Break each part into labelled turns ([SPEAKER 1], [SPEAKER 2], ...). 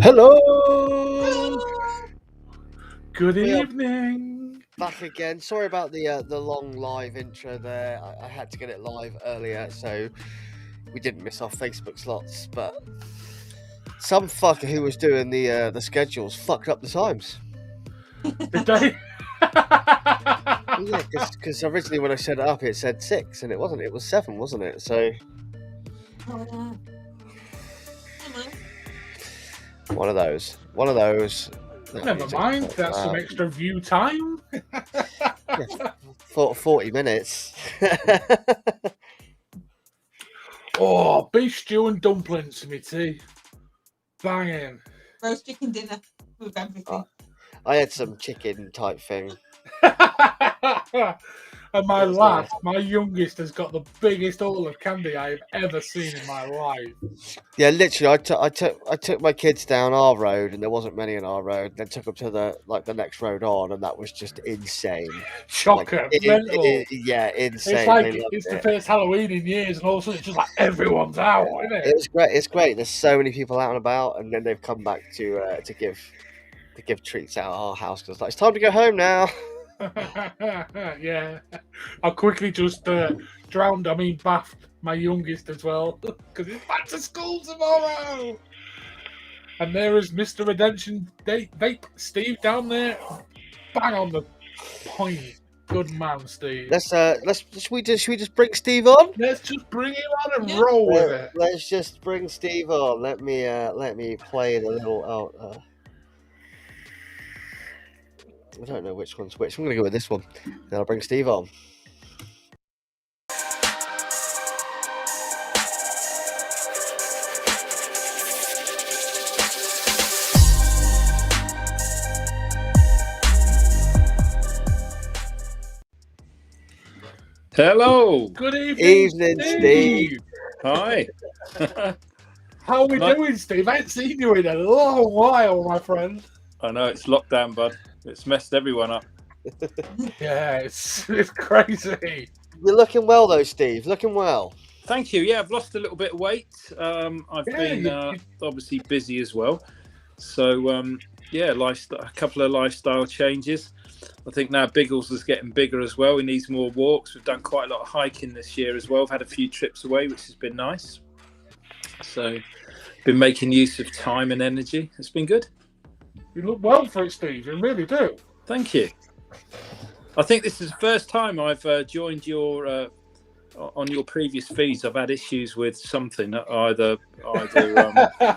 [SPEAKER 1] Hello!
[SPEAKER 2] Good
[SPEAKER 1] We are
[SPEAKER 2] evening.
[SPEAKER 1] back again. Sorry about the long live intro there. I had to get it live earlier, so we didn't miss our Facebook slots. But some fucker who was doing the schedules fucked up the times.
[SPEAKER 2] Did they?
[SPEAKER 1] Yeah, because originally when I set it up, it said 6, and it wasn't. It was 7, wasn't it? So one of those.
[SPEAKER 2] Never mind. That's some extra view time.
[SPEAKER 1] Yeah, 40 minutes.
[SPEAKER 2] Oh, beef stew and dumplings to me tea. Banging.
[SPEAKER 3] Roast chicken dinner with everything.
[SPEAKER 1] I had some chicken type thing.
[SPEAKER 2] And my
[SPEAKER 1] It's
[SPEAKER 2] lad, my youngest, has got the biggest haul of candy I've ever seen in my life.
[SPEAKER 1] Yeah, literally, I took my kids down our road, and there wasn't many in our road. Then took them to the next road on, and that was just insane.
[SPEAKER 2] Chocker, mental.
[SPEAKER 1] Yeah, insane.
[SPEAKER 2] It's like
[SPEAKER 1] They loved
[SPEAKER 2] it's the
[SPEAKER 1] it.
[SPEAKER 2] first Halloween in years, and all of a sudden it's just like everyone's out, isn't
[SPEAKER 1] It
[SPEAKER 2] it?
[SPEAKER 1] was great. It's great. There's so many people out and about, and then they've come back to give treats out at our house because it's time to go home now.
[SPEAKER 2] Yeah, I quickly just bathed my youngest as well because it's back to school tomorrow. And there is Mr. Redemption Vape Steve down there, bang on the point. Good man, Steve.
[SPEAKER 1] Should we just bring Steve on?
[SPEAKER 2] Let's just bring him on and
[SPEAKER 3] Yeah.
[SPEAKER 2] roll with it.
[SPEAKER 1] Let's just bring Steve on. Let me play the little out. I don't know which one's which. I'm gonna go with this one. Then I'll bring Steve on.
[SPEAKER 4] Hello.
[SPEAKER 2] Good evening,
[SPEAKER 1] Evening, Steve.
[SPEAKER 4] Hi.
[SPEAKER 2] How are we doing, Steve? I ain't seen you in a long while, my friend.
[SPEAKER 4] I know it's lockdown, bud. It's messed everyone up.
[SPEAKER 2] Yeah, it's crazy.
[SPEAKER 1] You're looking well, though, Steve. Looking well.
[SPEAKER 4] Thank you. Yeah, I've lost a little bit of weight. I've been obviously busy as well. So, a couple of lifestyle changes. I think now Biggles is getting bigger as well. He needs more walks. We've done quite a lot of hiking this year as well. I've had a few trips away, which has been nice. So, been making use of time and energy. It's been good.
[SPEAKER 2] You look well for it, Steve. You really do.
[SPEAKER 4] Thank you. I think this is the first time I've joined your on your previous feeds. I've had issues with something, either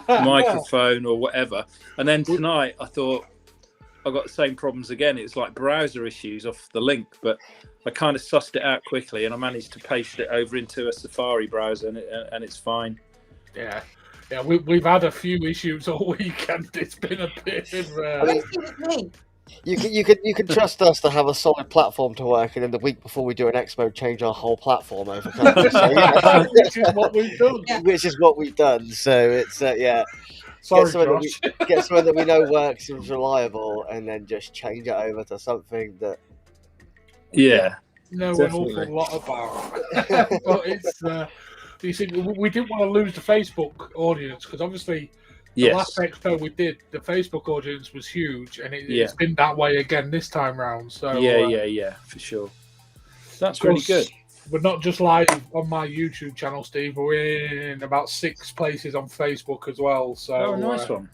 [SPEAKER 4] microphone or whatever. And then tonight, I thought I got the same problems again. It's like browser issues off the link, but I kind of sussed it out quickly, and I managed to paste it over into a Safari browser, and it's fine.
[SPEAKER 2] Yeah, we've had a few issues all weekend. It's been a bit of.
[SPEAKER 3] Me.
[SPEAKER 1] You can trust us to have a solid platform to work, and then the week before we do an expo, change our whole platform over. So, yeah.
[SPEAKER 2] Which is what we've done.
[SPEAKER 3] Yeah.
[SPEAKER 1] Which is what we've done. So it's
[SPEAKER 2] Sorry,
[SPEAKER 1] Josh.
[SPEAKER 2] Josh.
[SPEAKER 1] Get something that we know works and is reliable, and then just change it over to something that.
[SPEAKER 4] Yeah.
[SPEAKER 2] Know
[SPEAKER 4] Definitely.
[SPEAKER 2] an awful lot about. But it's. You see, we didn't want to lose the Facebook audience because obviously. The last expo we did, the Facebook audience was huge, and it's been that way again this time round. So
[SPEAKER 4] yeah, for sure. That's really good.
[SPEAKER 2] We're not just live on my YouTube channel, Steve. We're in about 6 places on Facebook as well. So
[SPEAKER 4] nice one.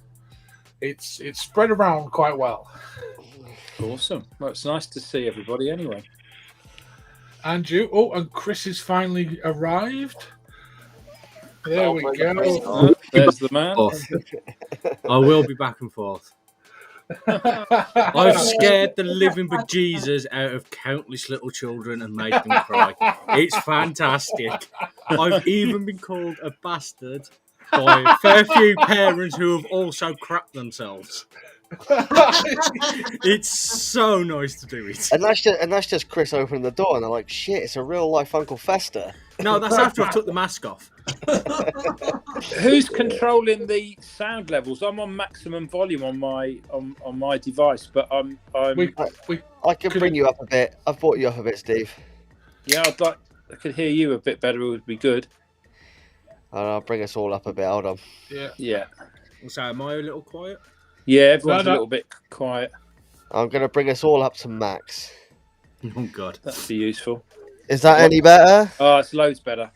[SPEAKER 2] It's spread around quite well.
[SPEAKER 4] Awesome. Well, it's nice to see everybody anyway.
[SPEAKER 2] And you. Oh, and Chris has finally arrived. There we go.
[SPEAKER 4] There's the man.
[SPEAKER 5] I will be back and forth. I've scared the living bejesus out of countless little children and made them cry. It's fantastic. I've even been called a bastard by a fair few parents who have also crapped themselves. It's so nice to do it.
[SPEAKER 1] And that's just Chris opening the door, and they're like, "Shit, it's a real life Uncle Fester."
[SPEAKER 5] No, that's after I've took the mask off.
[SPEAKER 4] Who's controlling the sound levels? I'm on maximum volume on my device, but I'm
[SPEAKER 1] I can bring you up a bit. I've brought you up a bit, Steve.
[SPEAKER 4] Yeah, I could hear you a bit better. It would be good.
[SPEAKER 1] And I'll bring us all up a bit. Hold on.
[SPEAKER 4] Yeah.
[SPEAKER 5] So am I a little quiet?
[SPEAKER 4] Yeah, everyone's a little bit quiet.
[SPEAKER 1] I'm going to bring us all up to max.
[SPEAKER 5] Oh, God.
[SPEAKER 4] That'd be useful.
[SPEAKER 1] Is that any better?
[SPEAKER 4] Oh, it's loads better.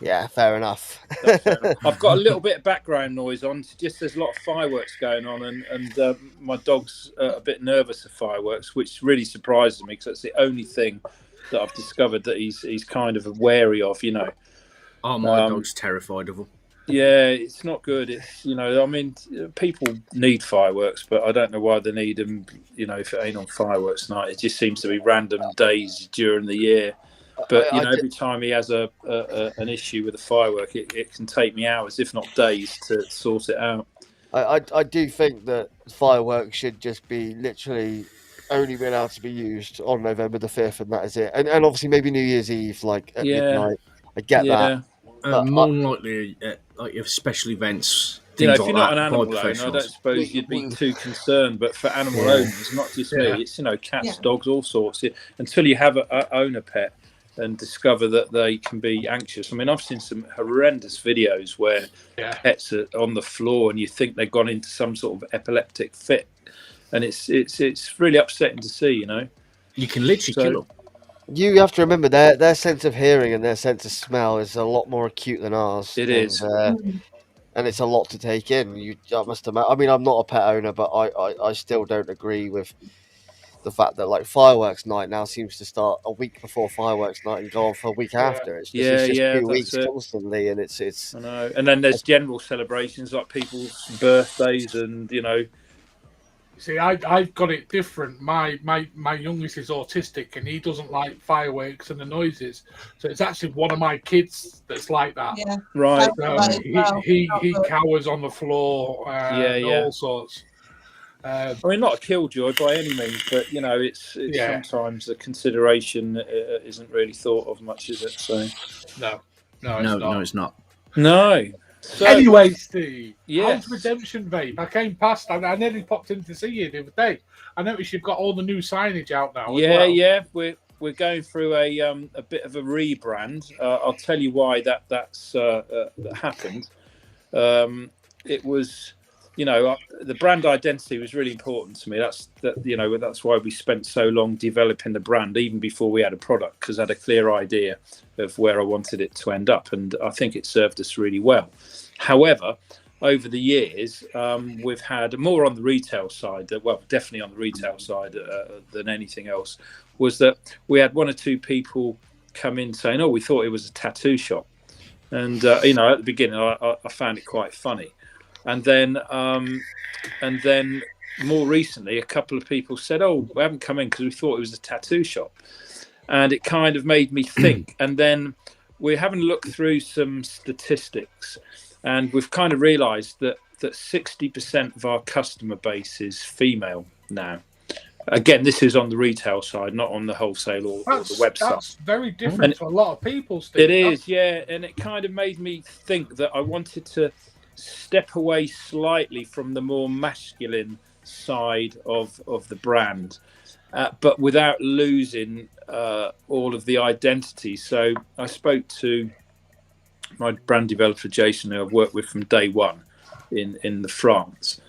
[SPEAKER 1] Yeah, fair enough.
[SPEAKER 4] I've got a little bit of background noise on. Just there's a lot of fireworks going on, and my dog's a bit nervous of fireworks, which really surprises me because that's the only thing that I've discovered that he's kind of wary of.
[SPEAKER 5] Oh, my dog's terrified of them.
[SPEAKER 4] Yeah, it's not good. It's I mean, people need fireworks, but I don't know why they need them. If it ain't on fireworks night, it just seems to be random days during the year. But every time he has an issue with a firework, it can take me hours, if not days, to sort it out.
[SPEAKER 1] I do think that fireworks should just be literally only been able to be used on November the 5th, and that is it. And obviously maybe New Year's Eve, like at midnight. I get that.
[SPEAKER 5] More than likely, like special events.
[SPEAKER 4] If you're not an animal owner, I don't suppose you'd be too concerned. But for animal owners, not just me, it's cats, dogs, all sorts. Until you own a pet and discover that they can be anxious. I mean, I've seen some horrendous videos where pets are on the floor and you think they've gone into some sort of epileptic fit, and it's really upsetting to see.
[SPEAKER 5] You can literally kill them.
[SPEAKER 1] You have to remember their sense of hearing and their sense of smell is a lot more acute than ours.
[SPEAKER 4] It is.
[SPEAKER 1] And it's a lot to take in. I must admit. I mean, I'm not a pet owner, but I still don't agree with the fact that like fireworks night now seems to start a week before fireworks night and go on for a week after. It's just 2 weeks constantly, and it's.
[SPEAKER 4] I know. And then there's general celebrations like people's birthdays, and
[SPEAKER 2] See, I've got it different. My youngest is autistic, and he doesn't like fireworks and the noises. So it's actually one of my kids that's like that.
[SPEAKER 3] Yeah.
[SPEAKER 4] Right.
[SPEAKER 2] He cowers on the floor. All sorts.
[SPEAKER 4] I mean, not a killjoy by any means, but it's sometimes a consideration isn't really thought of much, is it? So
[SPEAKER 2] no,
[SPEAKER 5] it's not.
[SPEAKER 4] No. So,
[SPEAKER 2] anyway, Steve,
[SPEAKER 4] yes.
[SPEAKER 2] How's Redemption Vape? I came past, I nearly popped in to see you the other day. I noticed you've got all the new signage out now.
[SPEAKER 4] Yeah. We're going through a bit of a rebrand. I'll tell you why that's that happened. It was. The brand identity was really important to me. That's why we spent so long developing the brand, even before we had a product, because I had a clear idea of where I wanted it to end up, and I think it served us really well. However, over the years, we've had more on the retail side, definitely on the retail side than anything else, was that we had one or two people come in saying, "Oh, we thought it was a tattoo shop," and at the beginning, I found it quite funny. And then more recently, a couple of people said, "Oh, we haven't come in because we thought it was a tattoo shop," and it kind of made me think. And then we're having a look through some statistics, and we've kind of realised that 60% of our customer base is female now. Again, this is on the retail side, not on the wholesale or the website.
[SPEAKER 2] That's very different to a lot of people, Steve.
[SPEAKER 4] It is, yeah, and it kind of made me think that I wanted to step away slightly from the more masculine side of the brand, but without losing all of the identity. So I spoke to my brand developer Jason, who I've worked with from day one in France,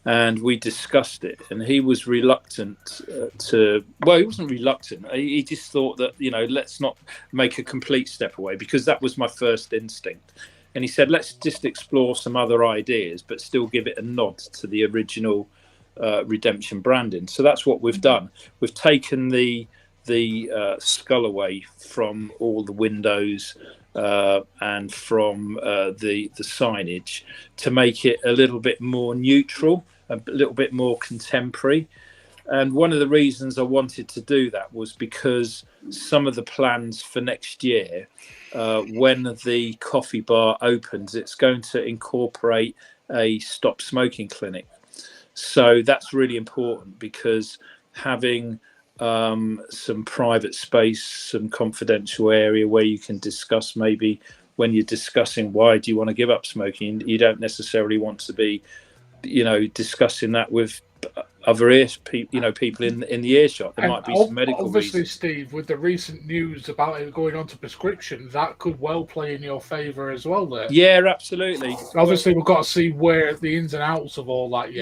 [SPEAKER 4] and we discussed it, and he was reluctant he wasn't reluctant, he just thought that let's not make a complete step away, because that was my first instinct. And he said, let's just explore some other ideas, but still give it a nod to the original Redemption branding. So that's what we've done. We've taken the skull away from all the windows and from the signage to make it a little bit more neutral, a little bit more contemporary. And one of the reasons I wanted to do that was because some of the plans for next year, when the coffee bar opens, it's going to incorporate a stop smoking clinic. So that's really important, because having some private space, some confidential area where you can discuss, maybe when you're discussing why do you want to give up smoking, you don't necessarily want to be discussing that with other people in the earshot. There might be some medical
[SPEAKER 2] obviously
[SPEAKER 4] reasons.
[SPEAKER 2] Steve, with the recent news about it going on to prescription, that could well play in your favor as well there.
[SPEAKER 4] Yeah, absolutely.
[SPEAKER 2] Obviously we've got to see where the ins and outs of all that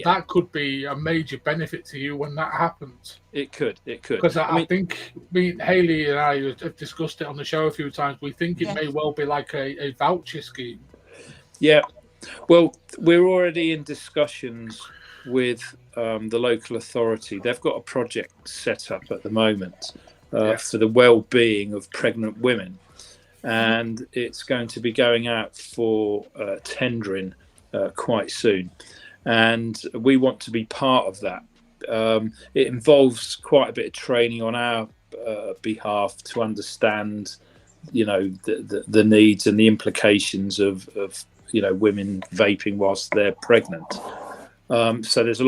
[SPEAKER 2] that could be a major benefit to you when that happens.
[SPEAKER 4] It could
[SPEAKER 2] because I think Haley and I have discussed it on the show a few times. We think it may well be like a voucher scheme.
[SPEAKER 4] Yeah, well, we're already in discussions with the local authority. They've got a project set up at the moment for the well-being of pregnant women, and it's going to be going out for tendering quite soon, and we want to be part of that. It involves quite a bit of training on our behalf to understand the needs and the implications of women vaping whilst they're pregnant. So there's a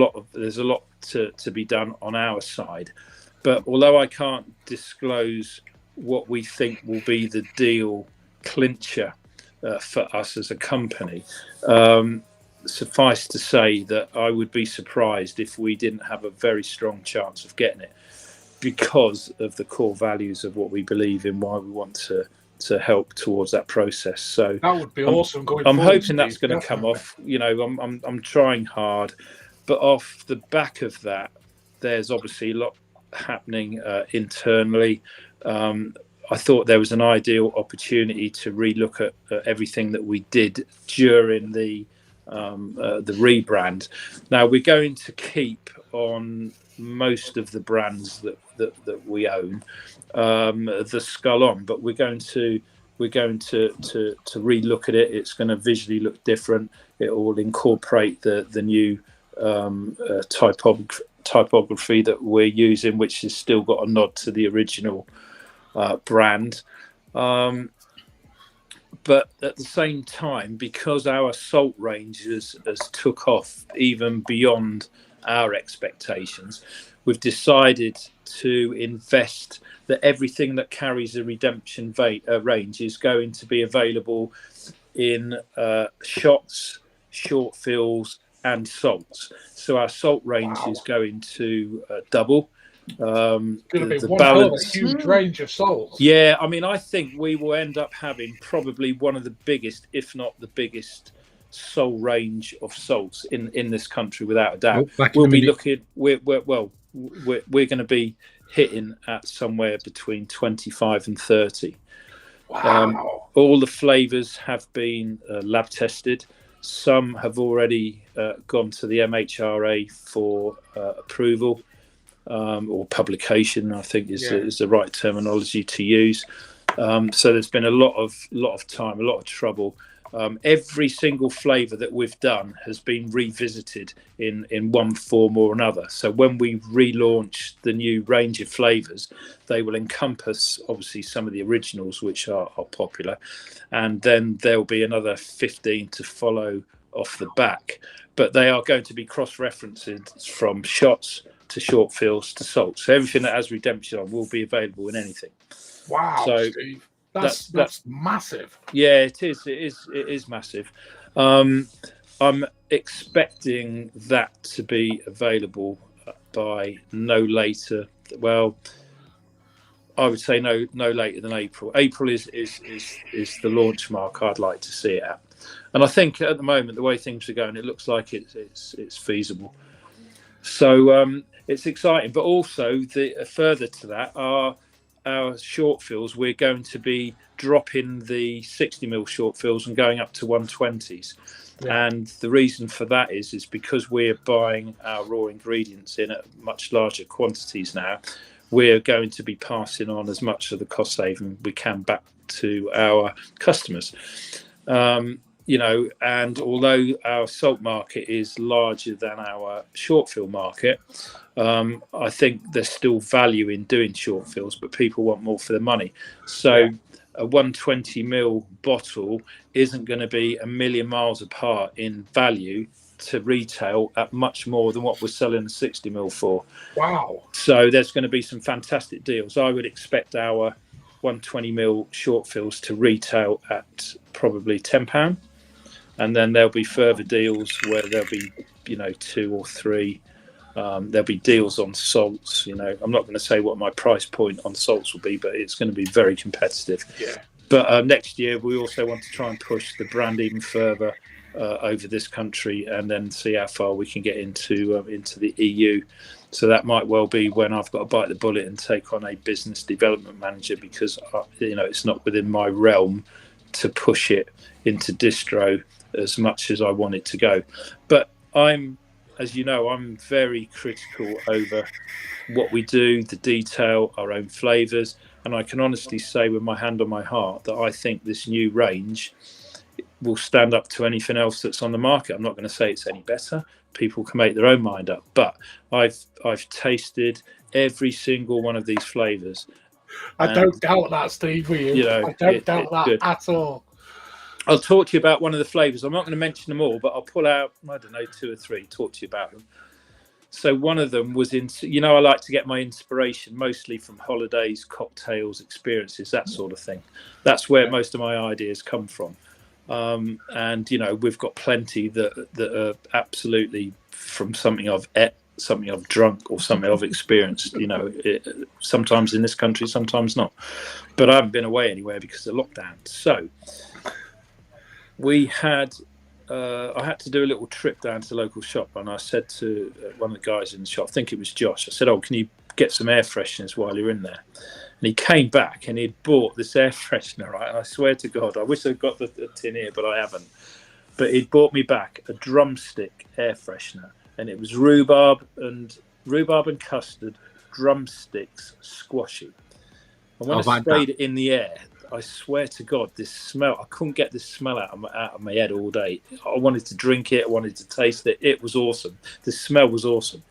[SPEAKER 4] lot to be done on our side, but although I can't disclose what we think will be the deal clincher for us as a company, suffice to say that I would be surprised if we didn't have a very strong chance of getting it, because of the core values of what we believe in, why we want to help towards that process. So
[SPEAKER 2] that would be awesome.
[SPEAKER 4] I'm hoping that's going to come off. I'm trying hard, but off the back of that, there's obviously a lot happening internally. I thought there was an ideal opportunity to relook at everything that we did during the the rebrand. Now we're going to keep on most of the brands that we own, the Skull on, but we're going to relook at it. It's going to visually look different. It will incorporate the new typography that we're using, which has still got a nod to the original brand. But at the same time, because our salt range has took off even beyond our expectations, we've decided to invest that everything that carries a redemption range is going to be available in shots, short fills, and salts. So our salt range is going to double.
[SPEAKER 2] It's going to be one balance, huge range of salts.
[SPEAKER 4] Yeah, I mean, I think we will end up having probably one of the biggest, if not the biggest, sole range of salts in this country, without a doubt. We'll be looking. We're going to be hitting at somewhere between 25 and 30.
[SPEAKER 2] Wow!
[SPEAKER 4] All the flavours have been lab tested. Some have already gone to the MHRA for approval. Or publication, I think is the right terminology to use. So there's been a lot of time, a lot of trouble. Every single flavour that we've done has been revisited in one form or another. So when we relaunch the new range of flavours, they will encompass obviously some of the originals which are popular, and then there'll be another 15 to follow off the back. But they are going to be cross-referenced from shots to short fills to salt. So everything that has redemption on will be available in anything.
[SPEAKER 2] Wow, so Steve. That's massive.
[SPEAKER 4] Yeah, it is massive. I'm expecting that to be available by no later. Well, I would say no later than April. April is the launch mark I'd like to see it at. And I think at the moment, the way things are going, it looks like it's feasible. So it's exciting, but also further to that are our short fills. We're going to be dropping the 60mm short fills and going up to 120s. Yeah. And the reason for that is because we're buying our raw ingredients in at much larger quantities now. We're going to be passing on as much of the cost saving we can back to our customers. And although our salt market is larger than our short fill market, I think there's still value in doing short fills, but people want more for their money. So a 120ml bottle isn't going to be a million miles apart in value to retail at much more than what we're selling the 60ml for.
[SPEAKER 2] Wow.
[SPEAKER 4] So there's going to be some fantastic deals. I would expect our 120ml short fills to retail at probably £10. And then there'll be further deals where there'll be, 2 or 3. There'll be deals on salts. I'm not going to say what my price point on salts will be, but it's going to be very competitive.
[SPEAKER 2] Yeah.
[SPEAKER 4] But next year, we also want to try and push the brand even further over this country, and then see how far we can get into the EU. So that might well be when I've got to bite the bullet and take on a business development manager, because it's not within my realm to push it into distro as much as I want it to go. But I'm very critical over what we do, the detail, our own flavours, and I can honestly say with my hand on my heart that I think this new range will stand up to anything else that's on the market. I'm not going to say it's any better. People can make their own mind up, but I've tasted every single one of these flavours.
[SPEAKER 2] I don't doubt that, Steve, with you. I don't doubt that good. At all.
[SPEAKER 4] I'll talk to you about one of the flavours. I'm not going to mention them all, but I'll pull out, 2 or 3, talk to you about them. So one of them was I like to get my inspiration mostly from holidays, cocktails, experiences, that sort of thing. That's where most of my ideas come from. And we've got plenty that are absolutely from something I've ate, something I've drunk, or something I've experienced. Sometimes in this country, sometimes not. But I haven't been away anywhere because of lockdown. So we had, I had to do a little trip down to the local shop, and I said to one of the guys in the shop, I think it was Josh, I said, "Oh, can you get some air fresheners while you're in there?" And he came back and he'd bought this air freshener, right? And I swear to God, I wish I'd got the tin here, but I haven't. but he'd brought me back a drumstick air freshener, and it was rhubarb and custard, drumsticks, squashy. And when I sprayed it in the air, I swear to God, this smell, I couldn't get this smell out of my head all day. I wanted to drink it. I wanted to taste it. It was awesome. The smell was awesome.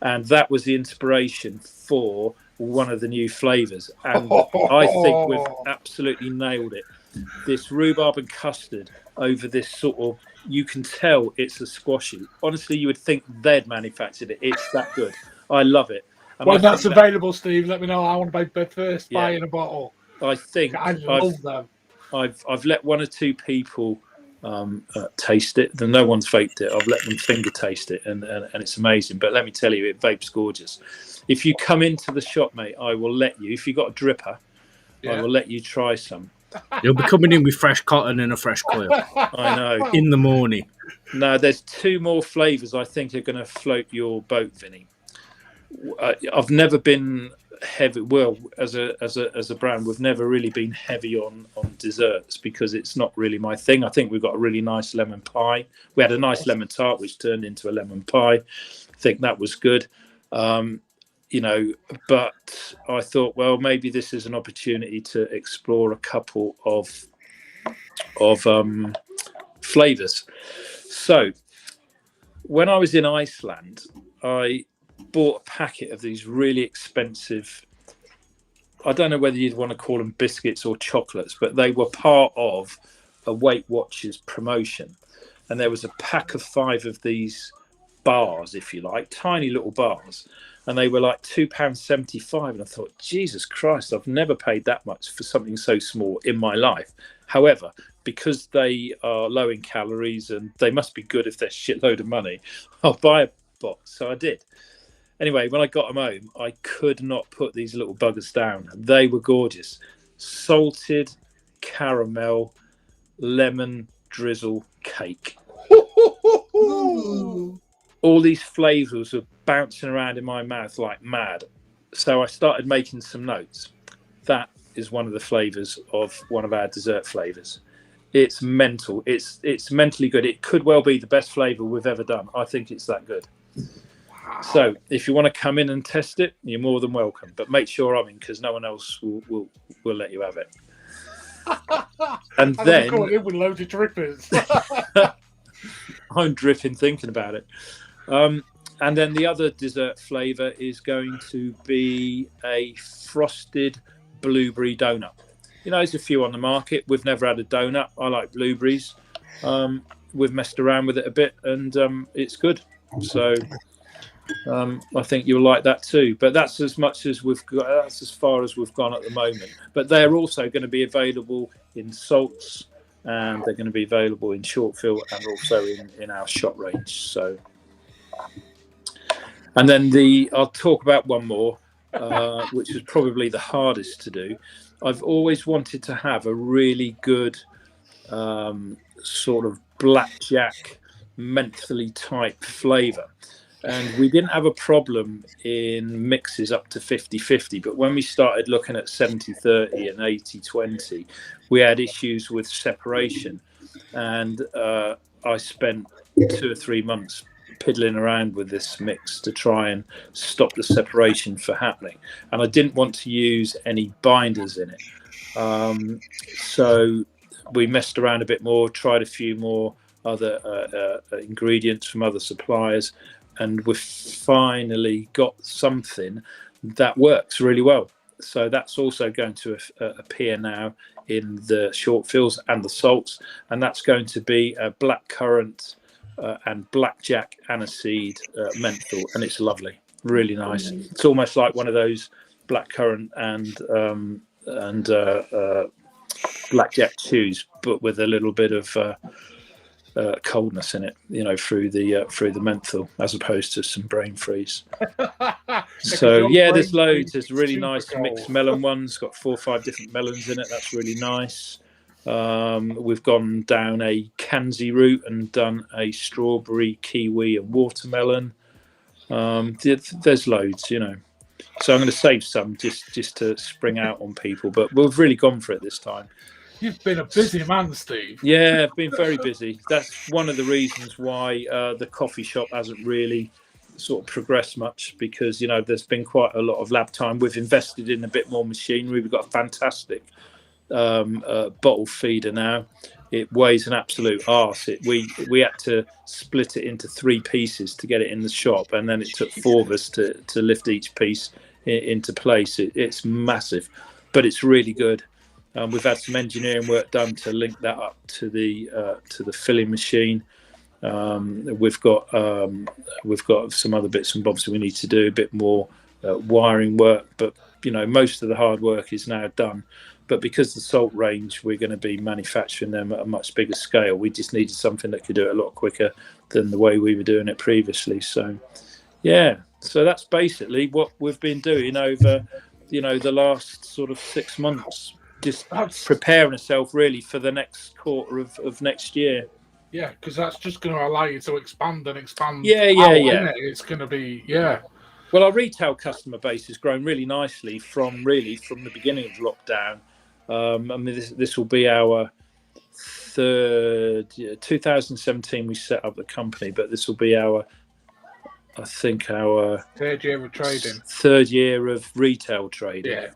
[SPEAKER 4] And that was the inspiration for one of the new flavors. And I think we've absolutely nailed it. This rhubarb and custard over this sort of, you can tell it's a squashy. Honestly, you would think they'd manufactured it. It's that good. I love it. And
[SPEAKER 2] when that's available, Steve, let me know. I want to buy first buy in a bottle.
[SPEAKER 4] I think
[SPEAKER 2] I love them.
[SPEAKER 4] I've let one or two people taste it. No one's vaped it. I've let them finger taste it, and it's amazing. But let me tell you, it vapes gorgeous. If you come into the shop, mate, I will let you. If you've got a dripper, I will let you try some.
[SPEAKER 5] You'll be coming in with fresh cotton and a fresh coil.
[SPEAKER 4] I know.
[SPEAKER 5] In the morning.
[SPEAKER 4] No, there's 2 more flavours I think are going to float your boat, Vinny. I've never been heavy. Well, as a brand, we've never really been heavy on desserts because it's not really my thing. I think we've got a really nice lemon pie. We had a nice lemon tart which turned into a lemon pie. I think that was good. But I thought, well, maybe this is an opportunity to explore a couple of flavors. So when I was in Iceland, I bought a packet of these really expensive, I don't know whether you'd want to call them biscuits or chocolates, but they were part of a Weight Watchers promotion. And there was a pack of 5 of these bars, if you like, tiny little bars. And they were like £2.75. And I thought, Jesus Christ, I've never paid that much for something so small in my life. However, because they are low in calories and they must be good if they're shitload of money, I'll buy a box. So I did. Anyway, when I got them home, I could not put these little buggers down. They were gorgeous. Salted caramel lemon drizzle cake. All these flavors were bouncing around in my mouth like mad. So I started making some notes. That is one of the flavors of one of our dessert flavors. It's mental. It's mentally good. It could well be the best flavor we've ever done. I think it's that good. Wow. So if you want to come in and test it, you're more than welcome. But make sure I'm in because no one else will let you have it. And then
[SPEAKER 2] going in with loads of drippers.
[SPEAKER 4] I'm dripping thinking about it. And then the other dessert flavor is going to be a frosted blueberry donut. You know, there's a few on the market. We've never had a donut. I like blueberries. We've messed around with it a bit, and it's good. So I think you'll like that too. But that's as much as we've got. That's as far as we've gone at the moment. But they're also going to be available in salts, and they're going to be available in short fill and also in our shot range. So. And then I'll talk about one more, which was probably the hardest to do. I've always wanted to have a really good sort of blackjack, mentally type flavour. And we didn't have a problem in mixes up to 50-50. But when we started looking at 70-30 and 80-20, we had issues with separation. And I spent 2 or 3 months piddling around with this mix to try and stop the separation from happening, and I didn't want to use any binders in it, so we messed around a bit more, tried a few more other ingredients from other suppliers, and we've finally got something that works really well. So that's also going to appear now in the short fills and the salts, and that's going to be a blackcurrant and blackjack aniseed menthol, and it's lovely, really nice. It's almost like one of those blackcurrant and blackjack chews, but with a little bit of coldness in it, you know, through the menthol, as opposed to some brain freeze. So yeah, there's loads. There's really nice mixed melon ones. Got 4 or 5 different melons in it. That's really nice. We've gone down a Kanzi route and done a strawberry, kiwi, and watermelon. There's loads, you know. So I'm going to save some just to spring out on people, but we've really gone for it this time.
[SPEAKER 2] You've been a busy man, Steve.
[SPEAKER 4] Yeah, I've been very busy. That's one of the reasons why the coffee shop hasn't really sort of progressed much, because there's been quite a lot of lab time. We've invested in a bit more machinery. We've got a fantastic bottle feeder now. It weighs an absolute arse. We had to split it into 3 pieces to get it in the shop, and then it took 4 of us to lift each piece into place. It's massive, but it's really good. We've had some engineering work done to link that up to the filling machine. We've got some other bits and bobs that we need to do, a bit more wiring work, but most of the hard work is now done. But because the salt range, we're going to be manufacturing them at a much bigger scale. We just needed something that could do it a lot quicker than the way we were doing it previously. So that's basically what we've been doing over the last sort of 6 months, just preparing ourselves really for the next quarter of next year.
[SPEAKER 2] Yeah, because that's just going to allow you to expand.
[SPEAKER 4] Yeah.
[SPEAKER 2] It's going to be,
[SPEAKER 4] Well, our retail customer base has grown really nicely from the beginning of lockdown. I mean, this will be our third year. 2017 we set up the company, but this will be our
[SPEAKER 2] third year of trading.
[SPEAKER 4] Third year of retail trading.
[SPEAKER 2] Yeah.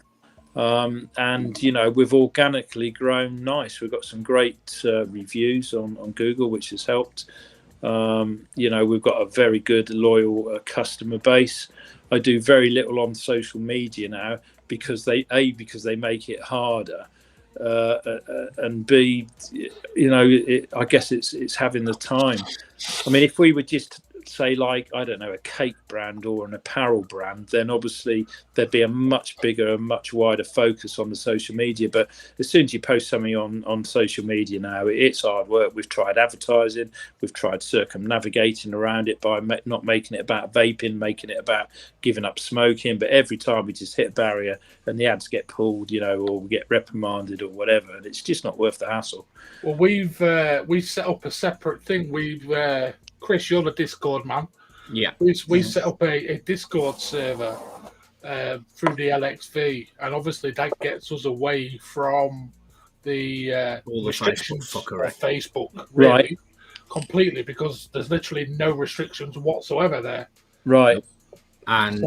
[SPEAKER 4] And we've organically grown nice. We've got some great reviews on Google, which has helped. We've got a very good loyal customer base. I do very little on social media now because they make it harder, and B, I guess it's having the time. I mean, if we were just say like, I don't know, a cake brand or an apparel brand, then obviously there'd be a much bigger and much wider focus on the social media. But as soon as you post something on social media now, it's hard work. We've tried advertising, we've tried circumnavigating around it by not making it about vaping, making it about giving up smoking, but every time we just hit a barrier and the ads get pulled, or we get reprimanded or whatever, and it's just not worth the hassle.
[SPEAKER 2] Well, we've set up a separate thing. Chris, you're the Discord man.
[SPEAKER 5] Yeah.
[SPEAKER 2] We set up a Discord server through the LXV, and obviously that gets us away from the
[SPEAKER 5] all the
[SPEAKER 2] restrictions
[SPEAKER 5] Facebook
[SPEAKER 2] of Facebook, really,
[SPEAKER 4] right?
[SPEAKER 2] Completely, because there's literally no restrictions whatsoever there.
[SPEAKER 4] Right.
[SPEAKER 5] And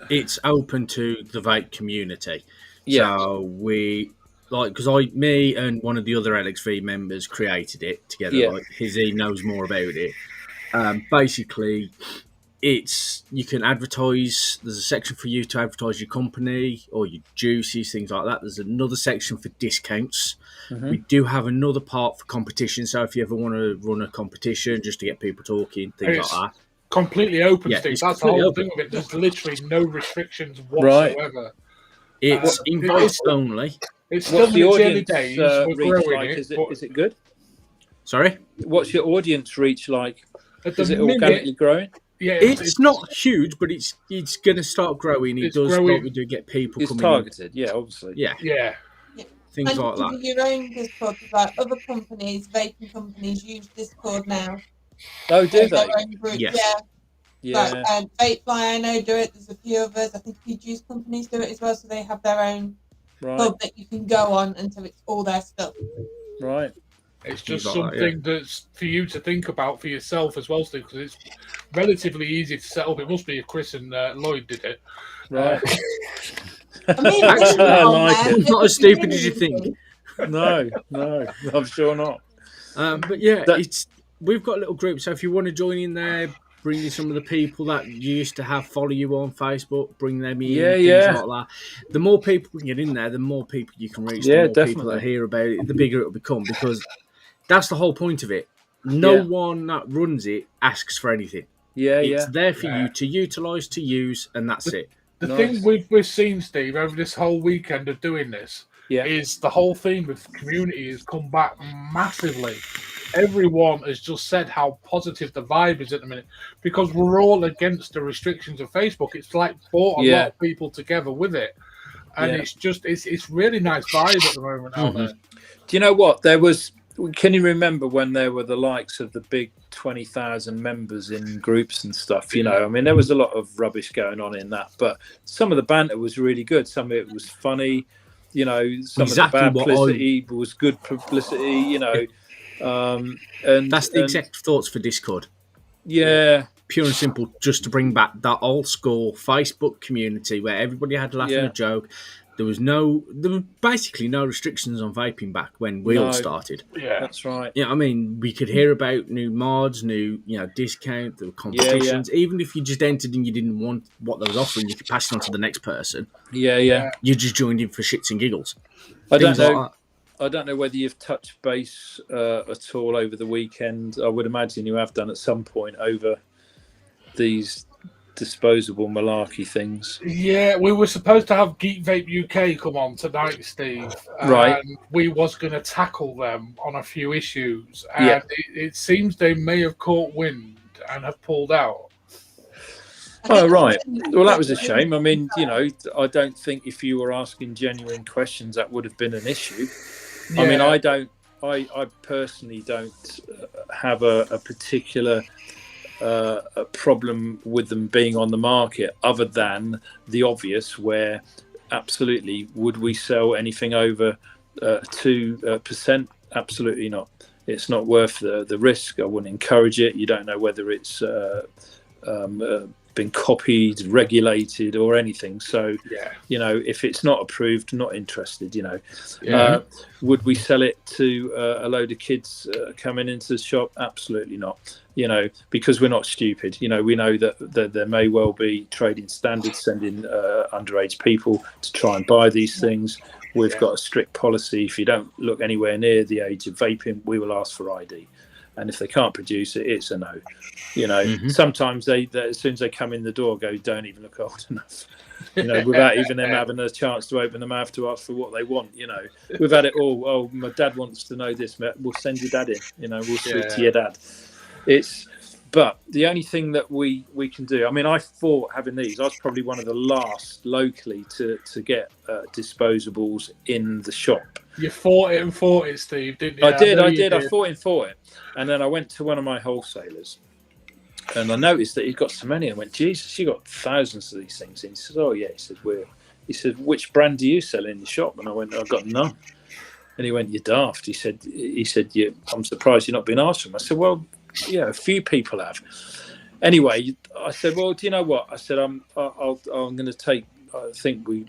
[SPEAKER 5] it's open to the vape community.
[SPEAKER 4] Yeah.
[SPEAKER 5] So because me and one of the other LXV members created it together.
[SPEAKER 4] Yeah.
[SPEAKER 5] Like he knows more about it. Basically, you can advertise. There's a section for you to advertise your company or your juices, things like that. There's another section for discounts. Mm-hmm. We do have another part for competition. So if you ever want to run a competition just to get people talking, things like that.
[SPEAKER 2] Completely open,
[SPEAKER 5] yeah,
[SPEAKER 2] Steve. That's the whole thing of it. There's literally no restrictions whatsoever.
[SPEAKER 4] Right.
[SPEAKER 5] It's invites only.
[SPEAKER 2] It's still
[SPEAKER 4] the audience
[SPEAKER 2] days.
[SPEAKER 4] reach like? Is it good?
[SPEAKER 5] Sorry?
[SPEAKER 4] What's your audience reach like? Is it
[SPEAKER 2] minute,
[SPEAKER 4] organically growing?
[SPEAKER 2] Yeah,
[SPEAKER 5] it's not huge, but it's going to start growing. It does
[SPEAKER 2] growing.
[SPEAKER 5] like we do get people
[SPEAKER 4] it's
[SPEAKER 5] coming
[SPEAKER 4] targeted,
[SPEAKER 5] in.
[SPEAKER 4] Yeah, obviously.
[SPEAKER 2] Yeah.
[SPEAKER 5] Things
[SPEAKER 3] and
[SPEAKER 5] like that.
[SPEAKER 3] Your own Discord, like other companies, vaping companies use Discord now.
[SPEAKER 4] Oh, do they?
[SPEAKER 3] Their own group.
[SPEAKER 5] Yes.
[SPEAKER 3] Yeah. Like Vapefly, I know, do it. There's a few others. I think juice companies do it as well, so they have their own hub that you can go on, and so it's all their stuff.
[SPEAKER 4] Right.
[SPEAKER 2] It's just something that's for you to think about for yourself as well, Steve, because it's relatively easy to set up. It must be if Chris and Lloyd did it.
[SPEAKER 4] Right.
[SPEAKER 3] I mean,
[SPEAKER 5] actually,
[SPEAKER 4] I like it.
[SPEAKER 5] It's not as stupid as you think.
[SPEAKER 4] No, I'm sure not.
[SPEAKER 5] But yeah, we've got a little group. So if you want to join in there, bring in some of the people that you used to have follow you on Facebook, bring them in, things like that. The more people we can get in there, the more people you can reach, the more
[SPEAKER 4] definitely.
[SPEAKER 5] people that hear about it, the bigger it will become, because that's the whole point of it. No one that runs it asks for anything. It's there for you to utilise, to use, and that's it.
[SPEAKER 2] The thing we've seen, Steve, over this whole weekend of doing this is the whole theme of community has come back massively. Everyone has just said how positive the vibe is at the minute, because we're all against the restrictions of Facebook. It's like brought a lot of people together with it, and it's really nice vibe at the moment out there.
[SPEAKER 4] Do you know what? Can you remember when there were the likes of the big 20,000 members in groups and stuff? I mean, there was a lot of rubbish going on in that, but some of the banter was really good. Some of it was funny. You know, some of the bad publicity was good publicity. You know, and
[SPEAKER 5] that's the exact thoughts for Discord.
[SPEAKER 4] Yeah.
[SPEAKER 5] Pure and simple, just to bring back that old school Facebook community where everybody had a laugh and a joke. There was basically no restrictions on vaping back when we all started.
[SPEAKER 4] Yeah, that's right.
[SPEAKER 5] Yeah, I mean, we could hear about new mods, discount, there were competitions. Yeah. Even if you just entered and you didn't want what they was offering, you could pass it on to the next person.
[SPEAKER 4] Yeah.
[SPEAKER 5] You just joined in for shits and giggles.
[SPEAKER 4] I don't know whether you've touched base at all over the weekend. I would imagine you have done at some point over these disposable malarkey things.
[SPEAKER 2] Yeah, we were supposed to have Geek Vape UK come on tonight, Steve.
[SPEAKER 4] Right.
[SPEAKER 2] And we was going to tackle them on a few issues. And it seems they may have caught wind and have pulled out.
[SPEAKER 4] Oh, right. Well, that was a shame. I mean, I don't think if you were asking genuine questions, that would have been an issue. Yeah. I mean, I personally don't have a particular a problem with them being on the market, other than the obvious, where absolutely would we sell anything over 2%? Absolutely not. It's not worth the risk. I wouldn't encourage it. You don't know whether it's been copied, regulated, or anything. So, if it's not approved, not interested. Would we sell it to a load of kids coming into the shop? Absolutely not. Because we're not stupid. We know that there may well be trading standards sending underage people to try and buy these things. We've got a strict policy. If you don't look anywhere near the age of vaping, we will ask for ID. And if they can't produce it, it's a no. Sometimes they as soon as they come in the door, go, don't even look old enough. Without even them having a chance to open the mouth to ask for what they want. We've had it all. Oh, my dad wants to know this. We'll send your dad in. We'll speak to your dad. But the only thing that we can do, I mean, I thought having these, I was probably one of the last locally to get disposables in the shop.
[SPEAKER 2] You fought it, Steve, didn't you?
[SPEAKER 4] I did. I fought it. And then I went to one of my wholesalers and I noticed that he'd got so many. I went, Jesus, you got thousands of these things. And he said, oh, yeah. He said, which brand do you sell in the shop? And I went, I've got none. And he went, you're daft. He said, I'm surprised you're not being asked for them. I said, well, yeah, a few people have. Anyway, I said, well, do you know what? I said, I'm going to take. I think we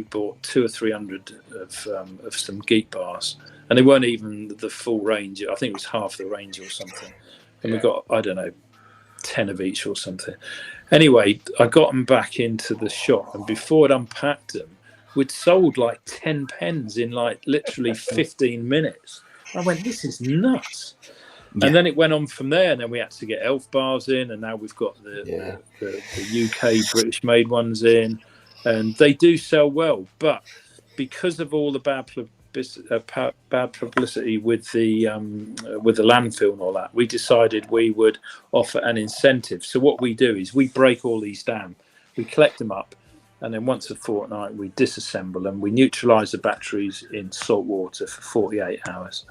[SPEAKER 4] bought 200 or 300 of some Geek bars, and they weren't even the full range. I think it was half the range or something. And we got, I don't know, 10 of each or something. Anyway, I got them back into the shop, and before I'd unpacked them, we'd sold like 10 pens in like literally 15 minutes. I went, this is nuts. Yeah. And then it went on from there, and then we had to get Elf bars in, and now we've got the UK British made ones in, and they do sell well. But because of all the bad publicity with the landfill and all that, we decided we would offer an incentive. So what we do is we break all these down, we collect them up, and then once a fortnight we disassemble them. We neutralise the batteries in salt water for 48 hours.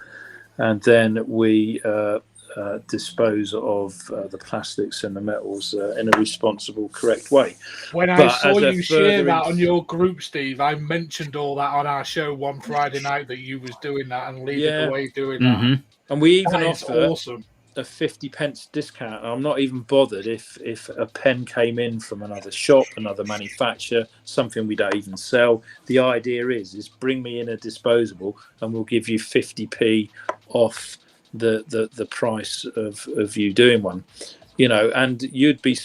[SPEAKER 4] And then we dispose of the plastics and the metals in a responsible, correct way.
[SPEAKER 2] When I saw you share that on your group, Steve, I mentioned all that on our show one Friday night that you was doing that and leading the way doing that.
[SPEAKER 4] And we even offer
[SPEAKER 2] awesome.
[SPEAKER 4] a 50p discount. I'm not even bothered if a pen came in from another shop, another manufacturer, something we don't even sell. The idea is bring me in a disposable and we'll give you 50p off the price of you doing one. And you'd be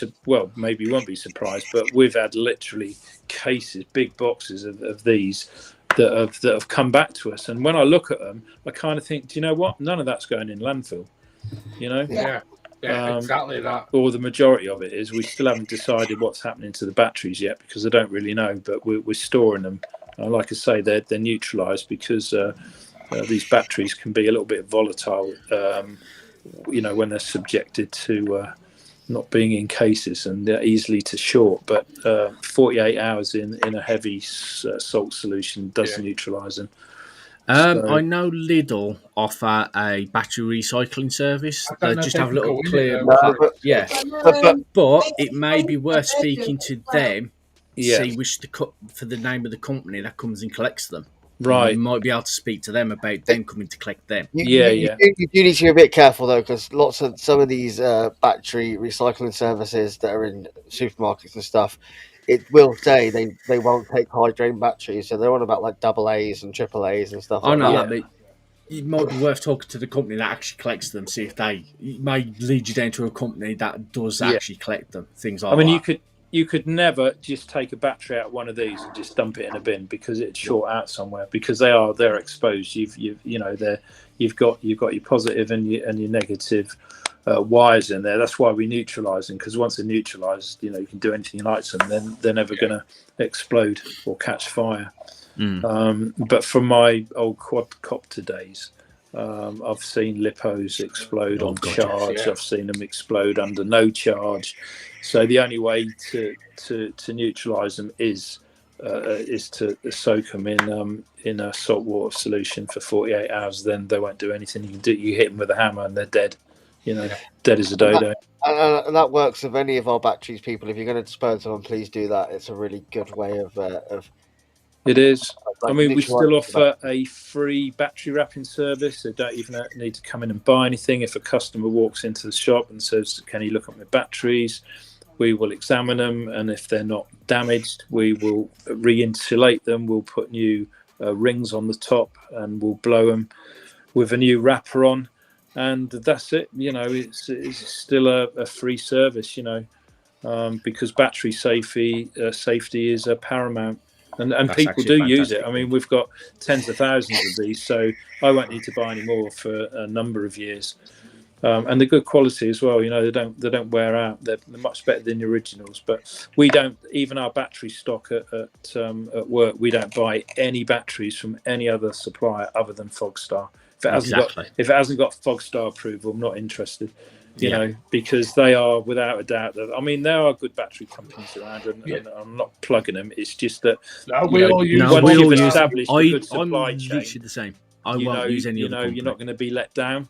[SPEAKER 4] maybe you won't be surprised, but we've had literally cases, big boxes of these that have come back to us, and when I look at them, I kind of think, do you know what, none of that's going in landfill.
[SPEAKER 2] Exactly that.
[SPEAKER 4] Or the majority of it is. We still haven't decided what's happening to the batteries yet, because I don't really know, but we're storing them. Like I say, they're neutralized because these batteries can be a little bit volatile, when they're subjected to not being in cases, and they're easily to short. But 48 hours in a heavy salt solution does neutralize them.
[SPEAKER 5] I know Lidl offer a battery recycling service. They just have a little clear, but it may be worth speaking to them. See which for the name of the company that comes and collects them.
[SPEAKER 4] Right.
[SPEAKER 5] You might be able to speak to them about them coming to collect them.
[SPEAKER 1] You do need to be a bit careful though, because some of these battery recycling services that are in supermarkets and stuff, it will say they won't take high drain batteries, so they're on about like AA's and AAA's and stuff like that.
[SPEAKER 5] But it might be worth talking to the company that actually collects them. See if it may lead you down to a company that does actually collect them. Things like that.
[SPEAKER 4] You could never just take a battery out of one of these and just dump it in a bin, because it's short out somewhere, because they're exposed. You've got your positive and your negative wires in there. That's why we neutralise them, because once they're neutralised, you can do anything you like to them. Then they're never going to explode or catch fire. But from my old quadcopter days, I've seen LiPos explode on charge. I've seen them explode under no charge. So the only way to neutralise them is to soak them in a salt water solution for 48 hours. Then they won't do anything. You hit them with a hammer and they're dead. Dead as a dodo.
[SPEAKER 1] And that works with any of our batteries, people. If you're going to dispose of them, please do that. It's a really good way of.
[SPEAKER 4] It is. We still offer a free battery wrapping service. They don't even need to come in and buy anything. If a customer walks into the shop and says, "Can you look at my batteries?" we will examine them, and if they're not damaged, we will re-insulate them. We'll put new rings on the top, and we'll blow them with a new wrapper on, and that's it. It's still a free service. Because battery safety is paramount. And people do use it. We've got tens of thousands of these, so I won't need to buy any more for a number of years. And they're good quality as well. They don't wear out. They're much better than the originals. But we don't, even our battery stock at work, we don't buy any batteries from any other supplier other than Fogstar. If it hasn't got Fogstar approval, I'm not interested. Because they are, without a doubt, there are good battery companies around, and I'm not plugging them. It's just that once you've established a good supply chain,
[SPEAKER 5] literally the same. I won't use any other company.
[SPEAKER 4] You're not going to be let down.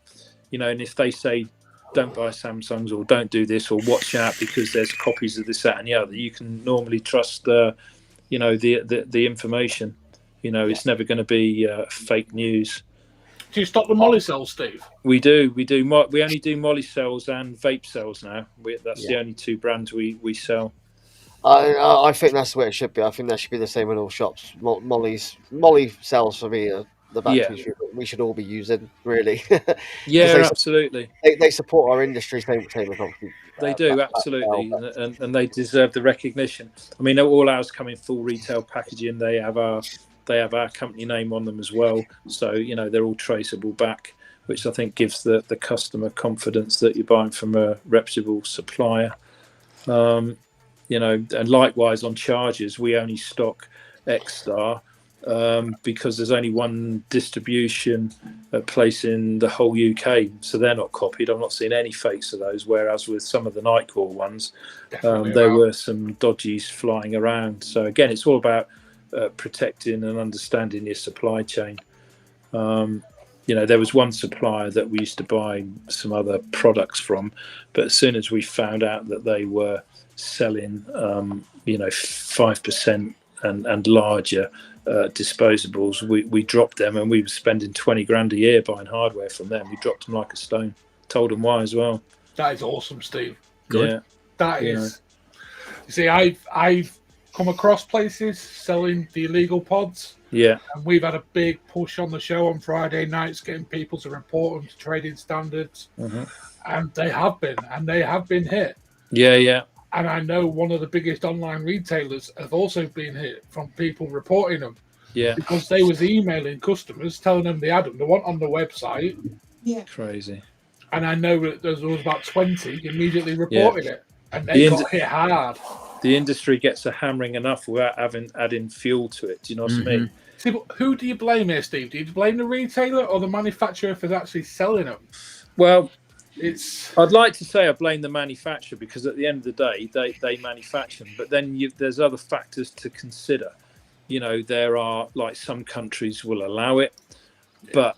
[SPEAKER 4] And if they say don't buy Samsungs or don't do this or watch out because there's copies of this, that, and the other, you can normally trust the information. It's never going to be fake news.
[SPEAKER 2] Do you stock the Molly cells, Steve?
[SPEAKER 4] We do. We only do Molly cells and vape cells now. That's the only two brands we sell.
[SPEAKER 1] I think that's the way it should be. I think that should be the same in all shops. Molly cells for me are the batteries we should all be using, really.
[SPEAKER 4] Absolutely.
[SPEAKER 1] They support our industry, same as obviously.
[SPEAKER 4] They do, absolutely, and they deserve the recognition. All ours come in full retail packaging. They have our company name on them as well, so they're all traceable back, which I think gives the customer confidence that you're buying from a reputable supplier. And likewise on chargers, we only stock X-Star because there's only one distribution place in the whole UK, so they're not copied. I've not seen any fakes of those, whereas with some of the Nightcore ones, there were some dodgies flying around. So again, it's all about protecting and understanding your supply chain. There was one supplier that we used to buy some other products from, but as soon as we found out that they were selling 5% and larger disposables, we dropped them, and we were spending 20 grand a year buying hardware from them. We dropped them like a stone. Told them why as well.
[SPEAKER 2] That is awesome, Steve.
[SPEAKER 4] Good. Yeah.
[SPEAKER 2] That is. You see, I've come across places selling the illegal pods.
[SPEAKER 4] Yeah.
[SPEAKER 2] And we've had a big push on the show on Friday nights, getting people to report them to trading standards. Mm-hmm. And they have been hit.
[SPEAKER 4] Yeah.
[SPEAKER 2] And I know one of the biggest online retailers have also been hit from people reporting them.
[SPEAKER 4] Yeah.
[SPEAKER 2] Because they was emailing customers, telling them they had them. They weren't on the website.
[SPEAKER 3] Yeah.
[SPEAKER 4] Crazy.
[SPEAKER 2] And I know that there was about 20 immediately reported it. And they got hit hard.
[SPEAKER 4] The industry gets a hammering enough without adding fuel to it. Do you know what I mean?
[SPEAKER 2] See, but who do you blame here, Steve? Do you blame the retailer or the manufacturer for actually selling them?
[SPEAKER 4] Well, I'd like to say I blame the manufacturer, because at the end of the day, they manufacture them. But then there's other factors to consider. There are, like, some countries will allow it, but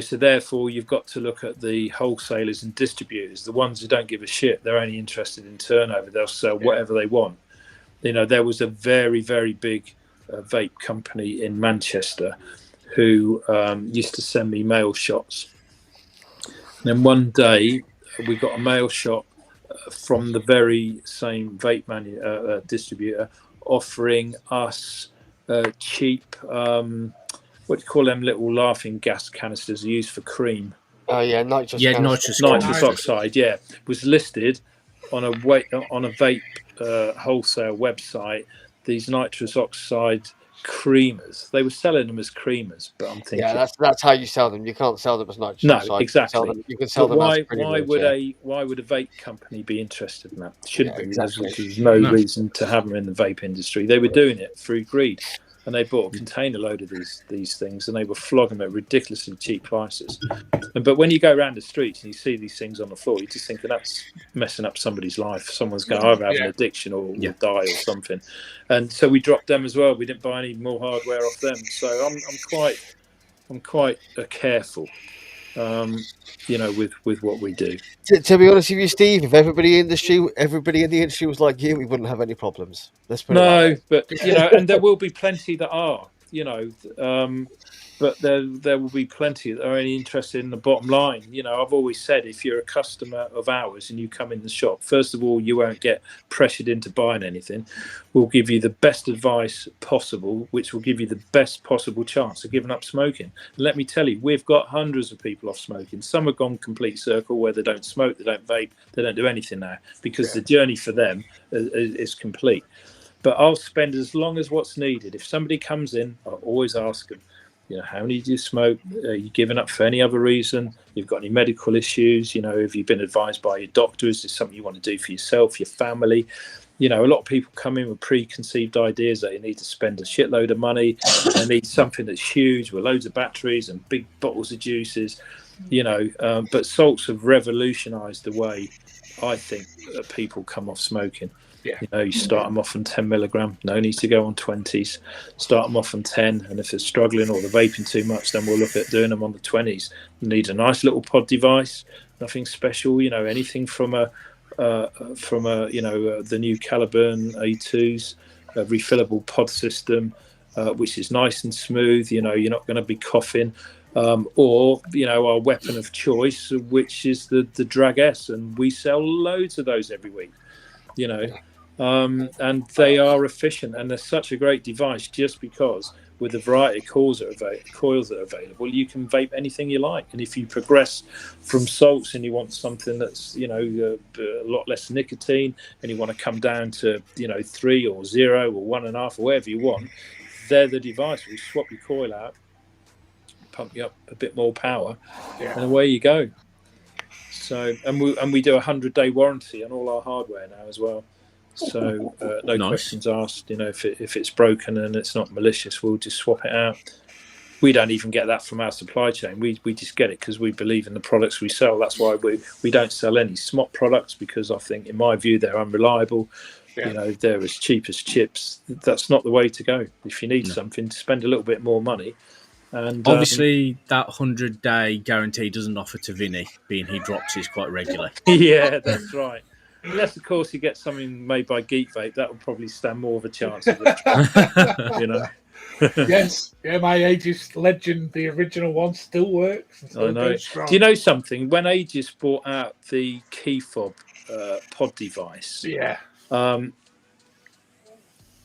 [SPEAKER 4] so therefore you've got to look at the wholesalers and distributors, the ones who don't give a shit. They're only interested in turnover. They'll sell whatever they want. There was a very, very big vape company in Manchester who used to send me mail shots. And then one day we got a mail shot from the very same vape distributor offering us cheap, what do you call them little laughing gas canisters used for cream?
[SPEAKER 1] Oh yeah, nitrous
[SPEAKER 4] oxide. Yeah, was listed on a vape wholesale website. These nitrous oxide creamers. They were selling them as creamers, but I'm thinking,
[SPEAKER 1] that's how you sell them. You can't sell them as nitrous oxide.
[SPEAKER 4] No, exactly.
[SPEAKER 1] You can sell them as creamers,
[SPEAKER 4] why would a vape company be interested in that? Shouldn't be. Exactly. There's no reason to have them in the vape industry. They were doing it through greed. And they bought a container load of these things, and they were flogging them at ridiculously cheap prices. But when you go around the streets and you see these things on the floor, you just think that's messing up somebody's life. Someone's going to either have an addiction or die or something. And so we dropped them as well. We didn't buy any more hardware off them. So I'm quite careful, with what we do.
[SPEAKER 1] To be honest with you, Steve, if everybody in the industry was like you, we wouldn't have any problems. Let's put it that way.
[SPEAKER 4] But and there will be plenty that are, but there will be plenty that are only interested in the bottom line. I've always said, if you're a customer of ours and you come in the shop, first of all, you won't get pressured into buying anything. We'll give you the best advice possible, which will give you the best possible chance of giving up smoking. And let me tell you, we've got hundreds of people off smoking. Some have gone complete circle where they don't smoke, they don't vape, they don't do anything now, because the journey for them is complete. But I'll spend as long as what's needed. If somebody comes in, I'll always ask them, how many do you smoke? Are you giving up for any other reason? You've got any medical issues? Have you been advised by your doctor? Is this something you want to do for yourself, your family? A lot of people come in with preconceived ideas that you need to spend a shitload of money. They need something that's huge with loads of batteries and big bottles of juices, but salts have revolutionized the way I think that people come off smoking. Yeah. You start them off on 10 milligram, no need to go on 20s, start them off on 10, and if they're struggling or they're vaping too much, then we'll look at doing them on the 20s. You need a nice little pod device, nothing special, anything from the new Caliburn A2s, a refillable pod system, which is nice and smooth, you're not going to be coughing. Or our weapon of choice, which is the Drag S, and we sell loads of those every week. And they are efficient, and they're such a great device just because with the variety of coils that are available, you can vape anything you like. And if you progress from salts and you want something that's a lot less nicotine, and you want to come down to 3 or 0 or 1.5 or whatever you want, they're the device. We swap your coil out, pump you up a bit more power, and away you go. So, and we do a 100-day warranty on all our hardware now as well. So no questions asked. If it's broken and it's not malicious, we'll just swap it out. We don't even get that from our supply chain. We just get it because we believe in the products we sell. That's why we don't sell any SMOT products, because I think, in my view, they're unreliable. They're as cheap as chips. That's not the way to go. If you need something, spend a little bit more money. And
[SPEAKER 5] obviously, that 100-day guarantee doesn't offer to Vinny, being he drops his quite regularly.
[SPEAKER 4] Yeah, that's right. Unless, of course, you get something made by Geek Vape, that would probably stand more of a chance of it.
[SPEAKER 2] Yes, my Aegis Legend, the original one, still works.
[SPEAKER 4] I know. Do you know something? When Aegis brought out the key fob pod device,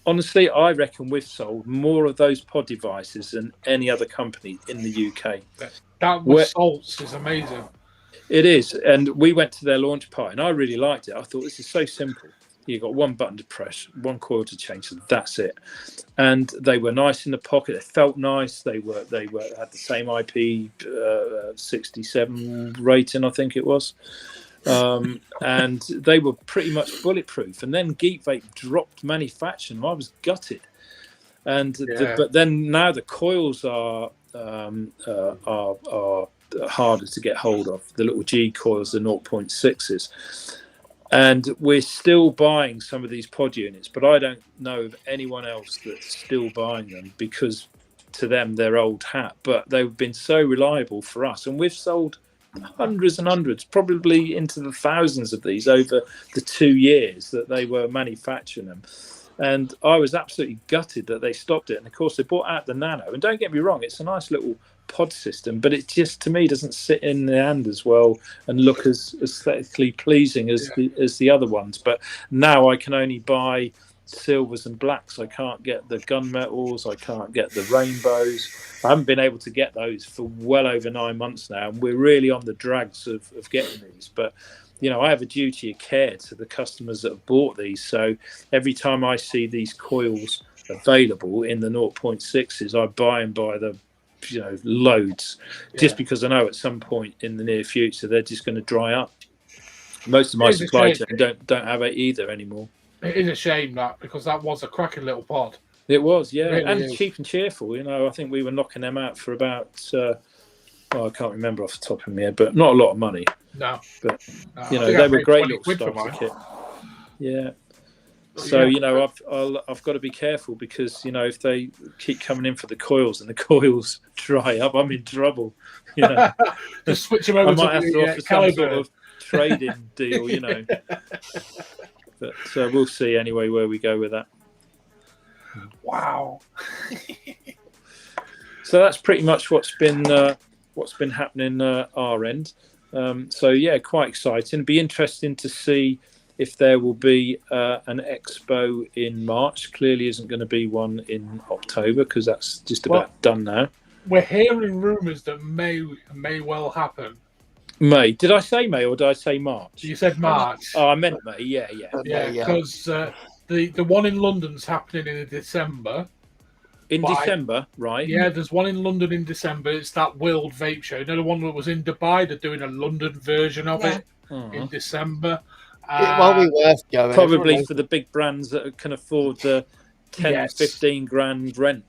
[SPEAKER 4] honestly, I reckon we've sold more of those pod devices than any other company in the UK.
[SPEAKER 2] That with salts is amazing.
[SPEAKER 4] It is, and we went to their launch party, and I really liked it. I thought, this is so simple. You got one button to press, one coil to change, and that's it. And they were nice in the pocket. They felt nice. They had the same IP 67 rating, I think it was. And they were pretty much bulletproof. And then Geek Vape dropped manufacturing. I was gutted. And but then now the coils are harder to get hold of. The little G coils, the 0.6s. And we're still buying some of these pod units, but I don't know of anyone else that's still buying them, because to them they're old hat. But they've been so reliable for us, and we've sold hundreds and hundreds, probably into the thousands of these over the 2 years that they were manufacturing them. And I was absolutely gutted that they stopped it. And of course, they brought out the Nano. And don't get me wrong, it's a nice little pod system, but it just, to me, doesn't sit in the hand as well and look as aesthetically pleasing as the other ones. But now I can only buy silvers and blacks. I can't get the gunmetals. I can't get the rainbows. I haven't been able to get those for well over 9 months now, and we're really on the drags of getting these. But I have a duty of care to the customers that have bought these. So every time I see these coils available in the 0.6s, I buy them by the loads, just because I know at some point in the near future they're just going to dry up. Most of my supply chain don't have it either anymore.
[SPEAKER 2] It is a shame that, because that was a cracking little pod.
[SPEAKER 4] It was, yeah, really and cheap and cheerful. I think we were knocking them out for about I can't remember off the top of my head, but not a lot of money.
[SPEAKER 2] No,
[SPEAKER 4] but they were great little starter kit. Yeah. So I've got to be careful, because if they keep coming in for the coils and the coils dry up, I'm in trouble.
[SPEAKER 2] Just switch them over.
[SPEAKER 4] I might have to offer some sort of trading deal. But we'll see anyway where we go with that.
[SPEAKER 2] Wow.
[SPEAKER 4] So that's pretty much what's been happening our end. Quite exciting. It'd be interesting to see if there will be an expo in March. Clearly isn't going to be one in October, because that's just about done now.
[SPEAKER 2] We're hearing rumours that may well happen.
[SPEAKER 4] May. Did I say May or did I say March?
[SPEAKER 2] You said March.
[SPEAKER 4] Oh, I meant May. Yeah.
[SPEAKER 2] Because the one in London's happening in December.
[SPEAKER 4] December, right?
[SPEAKER 2] Yeah, there's one in London in December. It's that World Vape Show. The one that was in Dubai, they're doing a London version of it in December.
[SPEAKER 1] It won't be worth going.
[SPEAKER 4] Probably for the big brands that can afford the 10, 15 grand rent,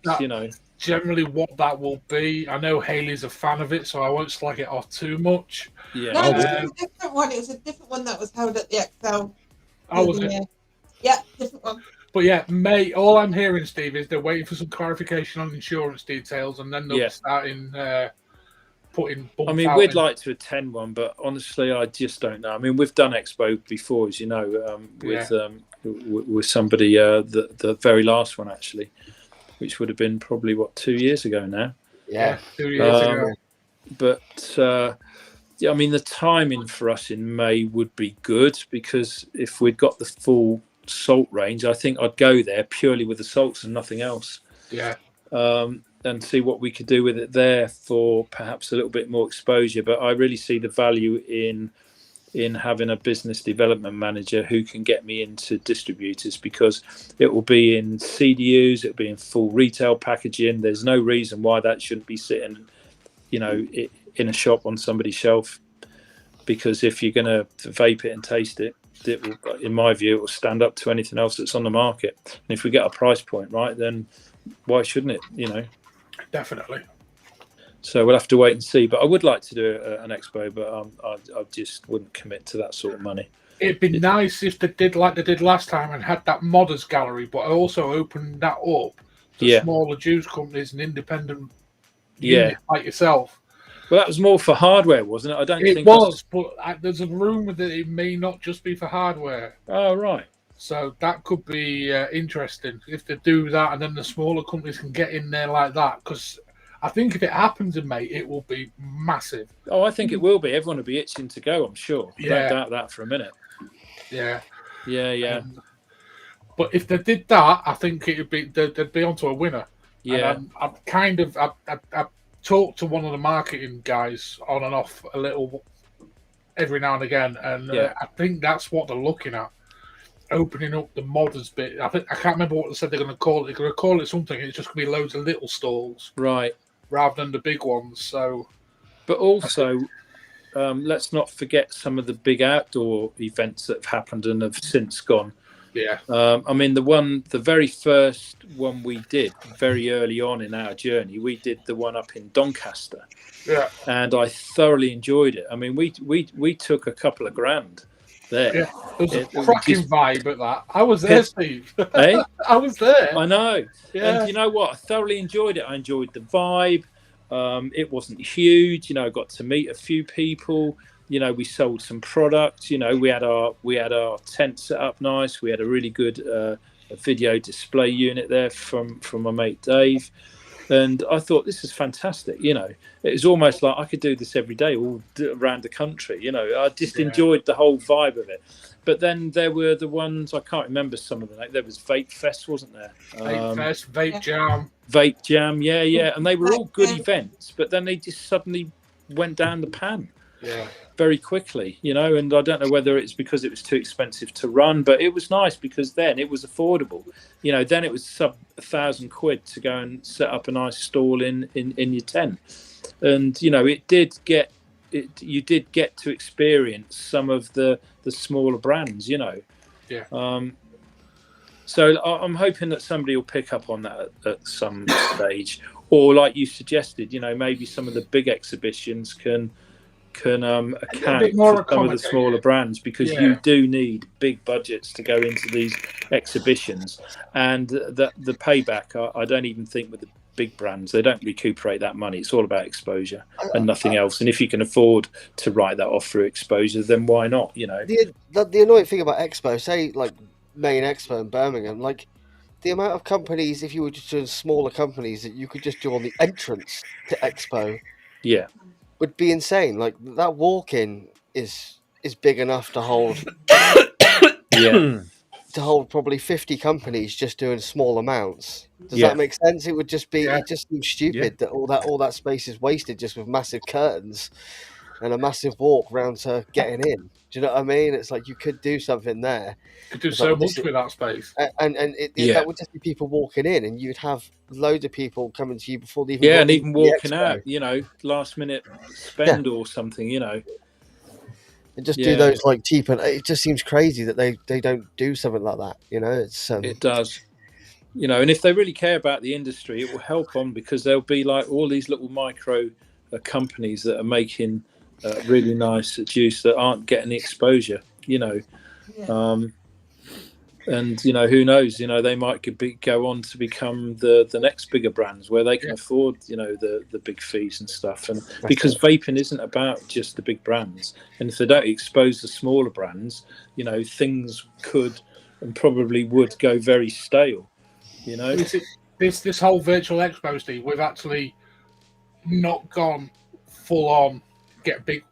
[SPEAKER 2] Generally what that will be. I know Haley's a fan of it, so I won't slag it off too much.
[SPEAKER 3] Yeah. No, it was a different one. It was a different one that was held at the XL.
[SPEAKER 2] Oh, was it?
[SPEAKER 3] Yeah, different one.
[SPEAKER 2] But May, all I'm hearing, Steve, is they're waiting for some clarification on insurance details, and then they'll be starting putting.
[SPEAKER 4] We'd like to attend one, but honestly, I just don't know. We've done Expo before, as you know, with somebody, the very last one actually, which would have been probably 2 years ago now.
[SPEAKER 1] Yeah,
[SPEAKER 2] 2 years ago.
[SPEAKER 4] But the timing for us in May would be good, because if we'd got the full salt range, I think I'd go there purely with the salts and nothing else.
[SPEAKER 2] Yeah.
[SPEAKER 4] And see what we could do with it there for perhaps a little bit more exposure. But I really see the value in having a business development manager who can get me into distributors, because it will be in CDUs, it'll be in full retail packaging. There's no reason why that shouldn't be sitting, in a shop on somebody's shelf, because if you're going to vape it and taste it, will, in my view, it will stand up to anything else that's on the market. And if we get a price point right, then why shouldn't it?
[SPEAKER 2] Definitely.
[SPEAKER 4] So we'll have to wait and see. But I would like to do an expo, but I just wouldn't commit to that sort of money.
[SPEAKER 2] It'd be nice if they did like they did last time and had that modders gallery, but also opened that up to smaller juice companies and independent units like yourself.
[SPEAKER 4] Well, that was more for hardware, wasn't it? I don't think
[SPEAKER 2] it was, but there's a rumour that it may not just be for hardware.
[SPEAKER 4] Oh, right.
[SPEAKER 2] So that could be interesting if they do that, and then the smaller companies can get in there like that. Because I think if it happens in May, it will be massive.
[SPEAKER 4] Oh, I think it will be. Everyone will be itching to go, I'm sure. Don't doubt that for a minute.
[SPEAKER 2] Yeah.
[SPEAKER 4] But
[SPEAKER 2] if they did that, I think it'd be they'd be onto a winner.
[SPEAKER 4] Yeah.
[SPEAKER 2] And I've talked to one of the marketing guys on and off a little every now and again, and I think that's what they're looking at. Opening up the modders bit. I can't remember what they said they're going to call it. They're going to call it something. It's just going to be loads of little stalls,
[SPEAKER 4] right,
[SPEAKER 2] rather than the big ones. So,
[SPEAKER 4] but also, let's not forget some of the big outdoor events that have happened and have since gone.
[SPEAKER 2] Yeah.
[SPEAKER 4] The very first one we did very early on in our journey, we did the one up in Doncaster.
[SPEAKER 2] Yeah.
[SPEAKER 4] And I thoroughly enjoyed it. We took a couple of grand there.
[SPEAKER 2] Yeah, there was a cracking vibe at that. I was there, Steve.
[SPEAKER 4] Hey?
[SPEAKER 2] I was there.
[SPEAKER 4] I know.
[SPEAKER 2] Yeah.
[SPEAKER 4] And you know what? I thoroughly enjoyed it. I enjoyed the vibe. It wasn't huge. I got to meet a few people. We sold some products. We had our tent set up nice. We had a really good video display unit there from my mate Dave. And I thought, this is fantastic. You know, it was almost like I could do this every day all around the country. You know, I just enjoyed the whole vibe of it. But then there were the ones, I can't remember some of them. There was Vape Fest, wasn't there?
[SPEAKER 2] Vape Fest, Vape Jam.
[SPEAKER 4] Vape Jam, yeah. And they were all good events, but then they just suddenly went down the pan.
[SPEAKER 2] Yeah.
[SPEAKER 4] Very quickly, you know, and I don't know whether it's because it was too expensive to run, but it was nice because then it was affordable. You know, then it was sub £1,000 to go and set up a nice stall in your tent. And, you know, you did get to experience some of the smaller brands, you know.
[SPEAKER 2] Yeah.
[SPEAKER 4] So I'm hoping that somebody will pick up on that at some stage, or like you suggested, you know, maybe some of the big exhibitions can account for some of the smaller brands, because you do need big budgets to go into these exhibitions, and the payback, I don't even think with the big brands, they don't recuperate that money. It's all about exposure and nothing else, and if you can afford to write that off through exposure, then why not, you know.
[SPEAKER 1] The annoying thing about Expo, say like Main Expo in Birmingham, like the amount of companies, if you were just doing smaller companies that you could just do on the entrance to Expo, would be insane. Like that walk-in is big enough to hold to hold probably 50 companies just doing small amounts. Does that make sense? It would just be it just seems stupid that all that space is wasted just with massive curtains and a massive walk round to getting in. Do you know what I mean? It's like you could do something there.
[SPEAKER 2] You could do so much with that space.
[SPEAKER 1] And that would just be people walking in, and you'd have loads of people coming to you before they even
[SPEAKER 4] and even walking out, you know, last minute spend or something, you know.
[SPEAKER 1] And just do those like cheap, and it just seems crazy that they don't do something like that, you know. It's
[SPEAKER 4] it does, you know, and if they really care about the industry, it will help on, because there'll be like all these little micro companies that are making really nice juice that aren't getting the exposure, you know. And you know, who knows, you know, they might go on to become the next bigger brands where they can afford, you know, the big fees and stuff. And because vaping isn't about just the big brands, and if they don't expose the smaller brands, you know, things could and probably would go very stale, you know.
[SPEAKER 2] This whole virtual expo, Steve, we've actually not gone full on get big.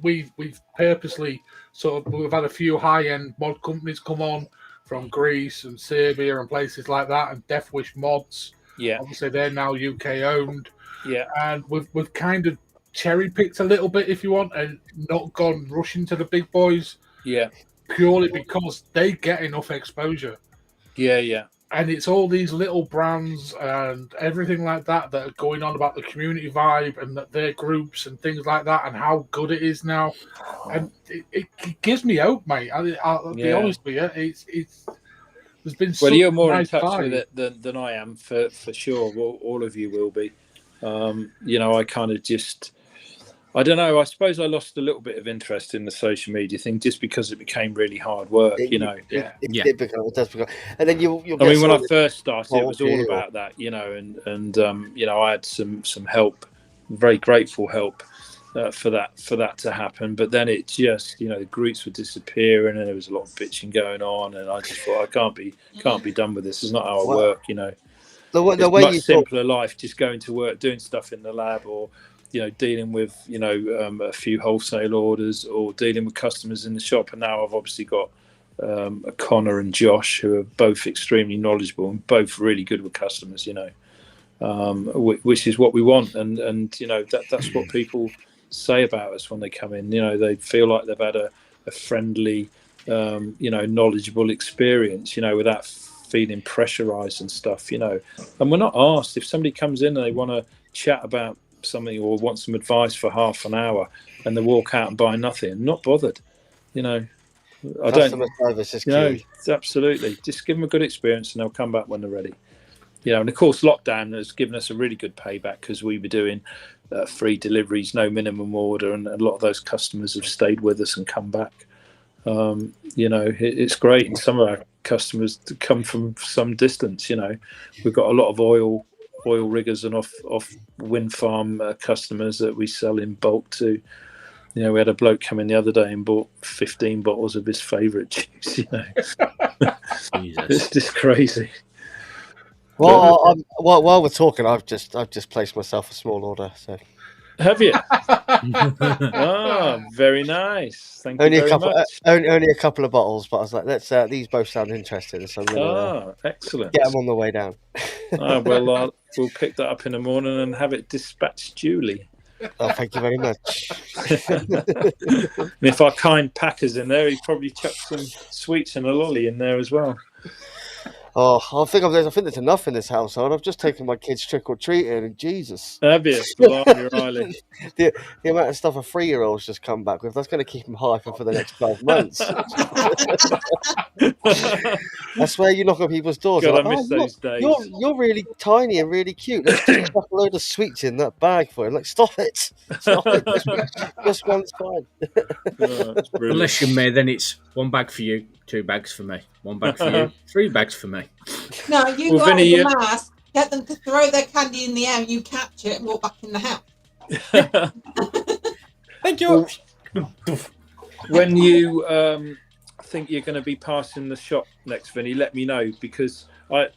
[SPEAKER 2] We've purposely we've had a few high-end mod companies come on from Greece and Serbia and places like that, and Death Wish Mods. Obviously they're now UK owned. And we've kind of cherry picked a little bit, if you want, and not gone rushing to the big boys. Purely because they get enough exposure. And it's all these little brands and everything like that are going on about the community vibe and that their groups and things like that, and how good it is now. And it gives me hope, mate. I'll be honest with you. It's there's been
[SPEAKER 4] well, you're more
[SPEAKER 2] nice
[SPEAKER 4] in touch with it than I am, for sure. Well, all of you will be. You know, I kind of I don't know. I suppose I lost a little bit of interest in the social media thing just because it became really hard work, you know.
[SPEAKER 1] It does become. And then you'll
[SPEAKER 4] I mean, when I first started, it was all about that, you know, and you know, I had some help, very grateful help for that to happen. But then it just, you know, the groups would disappear, and then there was a lot of bitching going on, and I just thought, I can't be done with this. It's not how I work, you know.
[SPEAKER 1] The way
[SPEAKER 4] much
[SPEAKER 1] you
[SPEAKER 4] simpler life, just going to work, doing stuff in the lab, or you know, dealing with, you know, a few wholesale orders, or dealing with customers in the shop. And now I've obviously got Connor and Josh, who are both extremely knowledgeable and both really good with customers, you know, which is what we want. And you know, that's what people say about us when they come in. You know, they feel like they've had a friendly, you know, knowledgeable experience, you know, without feeling pressurized and stuff, you know. And we're not asked if somebody comes in and they want to chat about something or want some advice for half an hour and they walk out and buy nothing, not bothered, you know.
[SPEAKER 1] Customer service is key.
[SPEAKER 4] Absolutely, just give them a good experience and they'll come back when they're ready, you know. And of course lockdown has given us a really good payback, because we were doing free deliveries, no minimum order, and a lot of those customers have stayed with us and come back. You know, it's great. And some of our customers come from some distance, you know. We've got a lot of oil riggers and off wind farm customers that we sell in bulk to, You know, we had a bloke come in the other day and bought 15 bottles of his favourite juice. You know, it's just crazy.
[SPEAKER 1] Well, while we're talking, I've just placed myself a small order. So
[SPEAKER 4] have you? Very nice. Thank you very much.
[SPEAKER 1] Only a couple of bottles, but I was like, let's. These both sound interesting, so I'm gonna
[SPEAKER 4] excellent.
[SPEAKER 1] Get them on the way down.
[SPEAKER 4] Well, we'll pick that up in the morning and have it dispatched duly.
[SPEAKER 1] Oh, thank you very much.
[SPEAKER 4] And if our kind packer's in there, he probably chucked some sweets and a lolly in there as well.
[SPEAKER 1] Oh, I think there's enough in this household. I've just taken my kids trick or treating, and Jesus.
[SPEAKER 4] Have you? Blimey,
[SPEAKER 1] the amount of stuff a 3-year-old's just come back with, that's going to keep them hyper for the next 12 months. I swear, you knock on people's doors.
[SPEAKER 4] God, I miss those days.
[SPEAKER 1] You're really tiny and really cute. Let's just chuck a load of sweets in that bag for you. Like, stop it. Just one's fine.
[SPEAKER 5] Unless you're me, then it's 1 bag for you, 2 bags for me. 1 bag for you, 3 bags for me.
[SPEAKER 3] No, you got the mask, get them to throw their candy in the air, you catch it and walk back in the house.
[SPEAKER 5] Thank you.
[SPEAKER 4] When you think you're going to be passing the shop next, Vinny, let me know, because my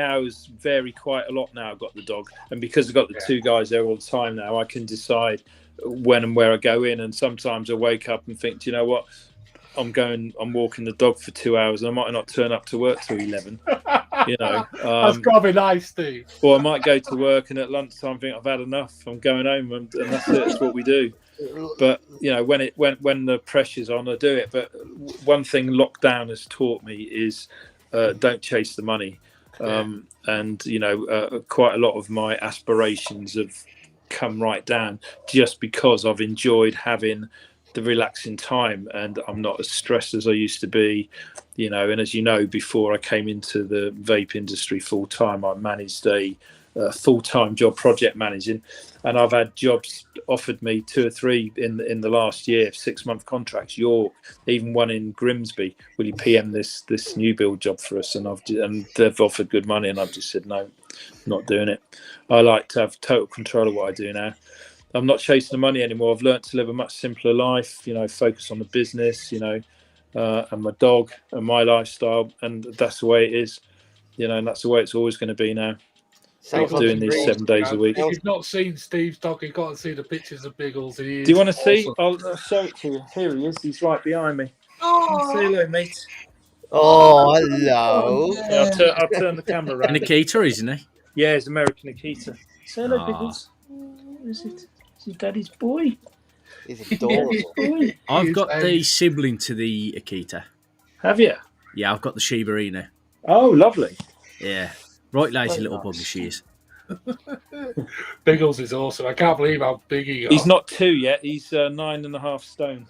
[SPEAKER 4] hours vary quite a lot now. I've got the dog, and because I've got the 2 guys there all the time now, I can decide when and where I go in. And sometimes I wake up and think, do you know what? I'm walking the dog for 2 hours, and I might not turn up to work till 11. You know,
[SPEAKER 2] that's gotta be nice, Steve.
[SPEAKER 4] Or I might go to work and at lunchtime think I've had enough. I'm going home, and that's it. That's what we do. But you know, when the pressure's on, I do it. But one thing lockdown has taught me is don't chase the money. And you know, quite a lot of my aspirations have come right down just because I've enjoyed having the relaxing time, and I'm not as stressed as I used to be, you know. And as you know, before I came into the vape industry full time, I managed a full-time job project managing, and I've had jobs offered me 2 or 3 in the last year, 6-month contracts. York, even one in Grimsby. Will you PM this new build job for us? And they've offered good money, and I've just said no, not doing it. I like to have total control of what I do now. I'm not chasing the money anymore. I've learned to live a much simpler life, you know, focus on the business, you know, and my dog and my lifestyle. And that's the way it is, you know, and that's the way it's always going to be now. Doing these 7 days a week.
[SPEAKER 2] If you've not seen Steve's dog, you've got to see the pictures of Biggles. Do
[SPEAKER 4] you want to see? I'll show it to you. Here he is. He's right behind me.
[SPEAKER 3] Oh,
[SPEAKER 4] say hello, mate.
[SPEAKER 1] Oh, hello.
[SPEAKER 4] Yeah, I'll turn the camera around.
[SPEAKER 5] An Akita, isn't he?
[SPEAKER 4] Yeah, it's American Akita. Say hello, Biggles. Is it? Is Daddy's boy?
[SPEAKER 1] He's adorable.
[SPEAKER 5] I've got the sibling to the Akita.
[SPEAKER 4] Have you?
[SPEAKER 5] Yeah, I've got the Shiba Inu.
[SPEAKER 4] Oh, lovely.
[SPEAKER 5] Yeah. Right lazy little bugger she is.
[SPEAKER 2] Biggles is awesome. I can't believe how big he is.
[SPEAKER 4] He's not 2 yet. He's 9.5 stone.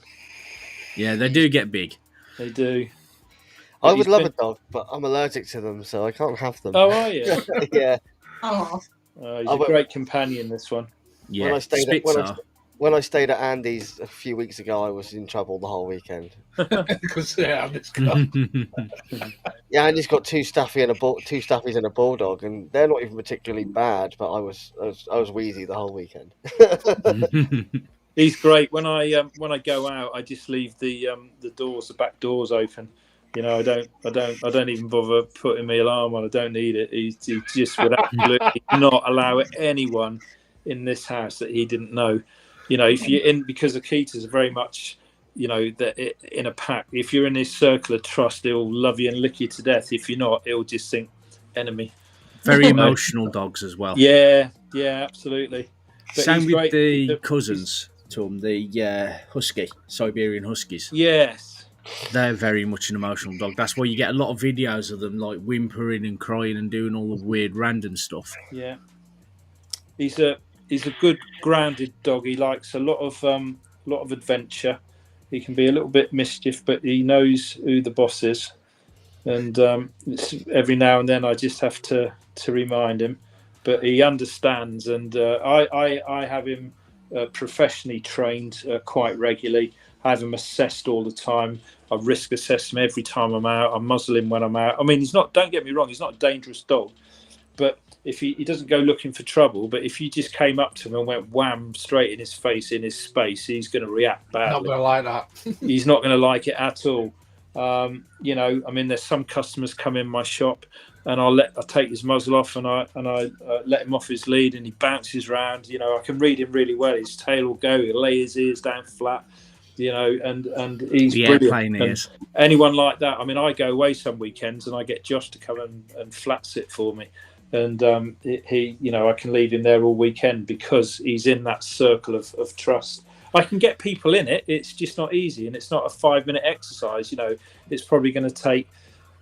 [SPEAKER 5] Yeah, they do get big.
[SPEAKER 4] They do.
[SPEAKER 1] I would love a dog, but I'm allergic to them, so I can't have them.
[SPEAKER 4] Oh, are you?
[SPEAKER 1] Yeah.
[SPEAKER 3] Oh.
[SPEAKER 4] He's a great companion, this one.
[SPEAKER 5] Yeah.
[SPEAKER 1] When I stayed at Andy's a few weeks ago, I was in trouble the whole weekend.
[SPEAKER 2] Because Andy's got
[SPEAKER 1] Andy's got 2 staffies and a bulldog, and they're not even particularly bad. But I was wheezy the whole weekend.
[SPEAKER 4] He's great. When I go out, I just leave the back doors open. You know, I don't even bother putting my alarm on. I don't need it. He just would absolutely not allow anyone in this house that he didn't know. You know, if you're in, because Akitas are very much, you know, that in a pack. If you're in his circle of trust, he'll love you and lick you to death. If you're not, he'll just think enemy.
[SPEAKER 5] Very emotional dogs as well.
[SPEAKER 4] Yeah, absolutely. But
[SPEAKER 5] same with the cousins to him, the husky, Siberian Huskies.
[SPEAKER 4] Yes.
[SPEAKER 5] They're very much an emotional dog. That's why you get a lot of videos of them like whimpering and crying and doing all the weird random stuff.
[SPEAKER 4] Yeah. He's a good grounded dog. He likes a lot of adventure. He can be a little bit mischief, but he knows who the boss is. And every now and then I just have to remind him, but he understands. And I have him professionally trained quite regularly. I have him assessed all the time. I risk assess him every time I'm out. I muzzle him when I'm out. I mean, he's not. Don't get me wrong. He's not a dangerous dog. But if he doesn't go looking for trouble, but if you just came up to him and went wham straight in his face, in his space, he's going to react badly.
[SPEAKER 2] Not going to like that.
[SPEAKER 4] He's not going to like it at all. You know, I mean, there's some customers come in my shop, and I take his muzzle off, and I let him off his lead, and he bounces around. You know, I can read him really well. His tail will go. He'll lay his ears down flat. You know, and he's brilliant.
[SPEAKER 5] Ears.
[SPEAKER 4] Anyone like that? I mean, I go away some weekends, and I get Josh to come and flat sit for me. And he, you know, I can leave him there all weekend because he's in that circle of trust. I can get people in it. It's just not easy, and it's not a 5-minute exercise. You know, it's probably going to take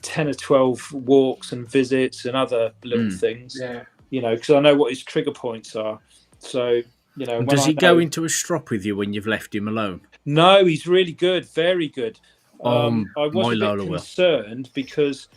[SPEAKER 4] 10 or 12 walks and visits and other little things.
[SPEAKER 2] Yeah.
[SPEAKER 4] You know, because I know what his trigger points are. So, you know,
[SPEAKER 5] does he go into a strop with you when you've left him alone?
[SPEAKER 4] No, he's really good, very good. I was
[SPEAKER 5] my
[SPEAKER 4] a bit
[SPEAKER 5] Lola
[SPEAKER 4] concerned because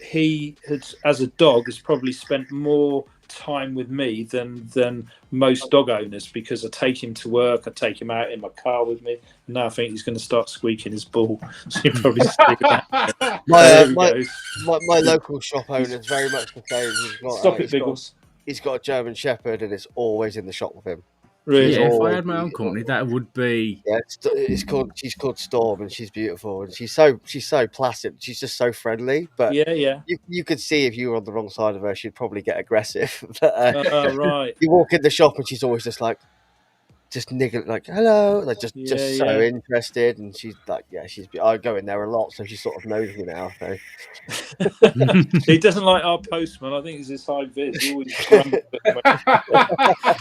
[SPEAKER 4] he had, as a dog, has probably spent more time with me than most dog owners, because I take him to work, I take him out in my car with me. Now I think he's going to start squeaking his ball, so he probably stick that.
[SPEAKER 1] My local shop owner is very much the same.
[SPEAKER 4] Stop it, Biggles.
[SPEAKER 1] He's got a German Shepherd, and it's always in the shop with him.
[SPEAKER 4] Really?
[SPEAKER 5] Yeah, if I had my own company, that would be.
[SPEAKER 1] Yeah, she's called Storm, and she's beautiful, and she's so placid. She's just so friendly. But
[SPEAKER 4] yeah.
[SPEAKER 1] You could see if you were on the wrong side of her, she'd probably get aggressive. But,
[SPEAKER 4] right.
[SPEAKER 1] You walk in the shop, and she's always just like, just niggling, like hello, like just so interested. And she's like, I go in there a lot, so she sort of knows me now. So.
[SPEAKER 4] He doesn't like our postman. I think it's his high vis. He always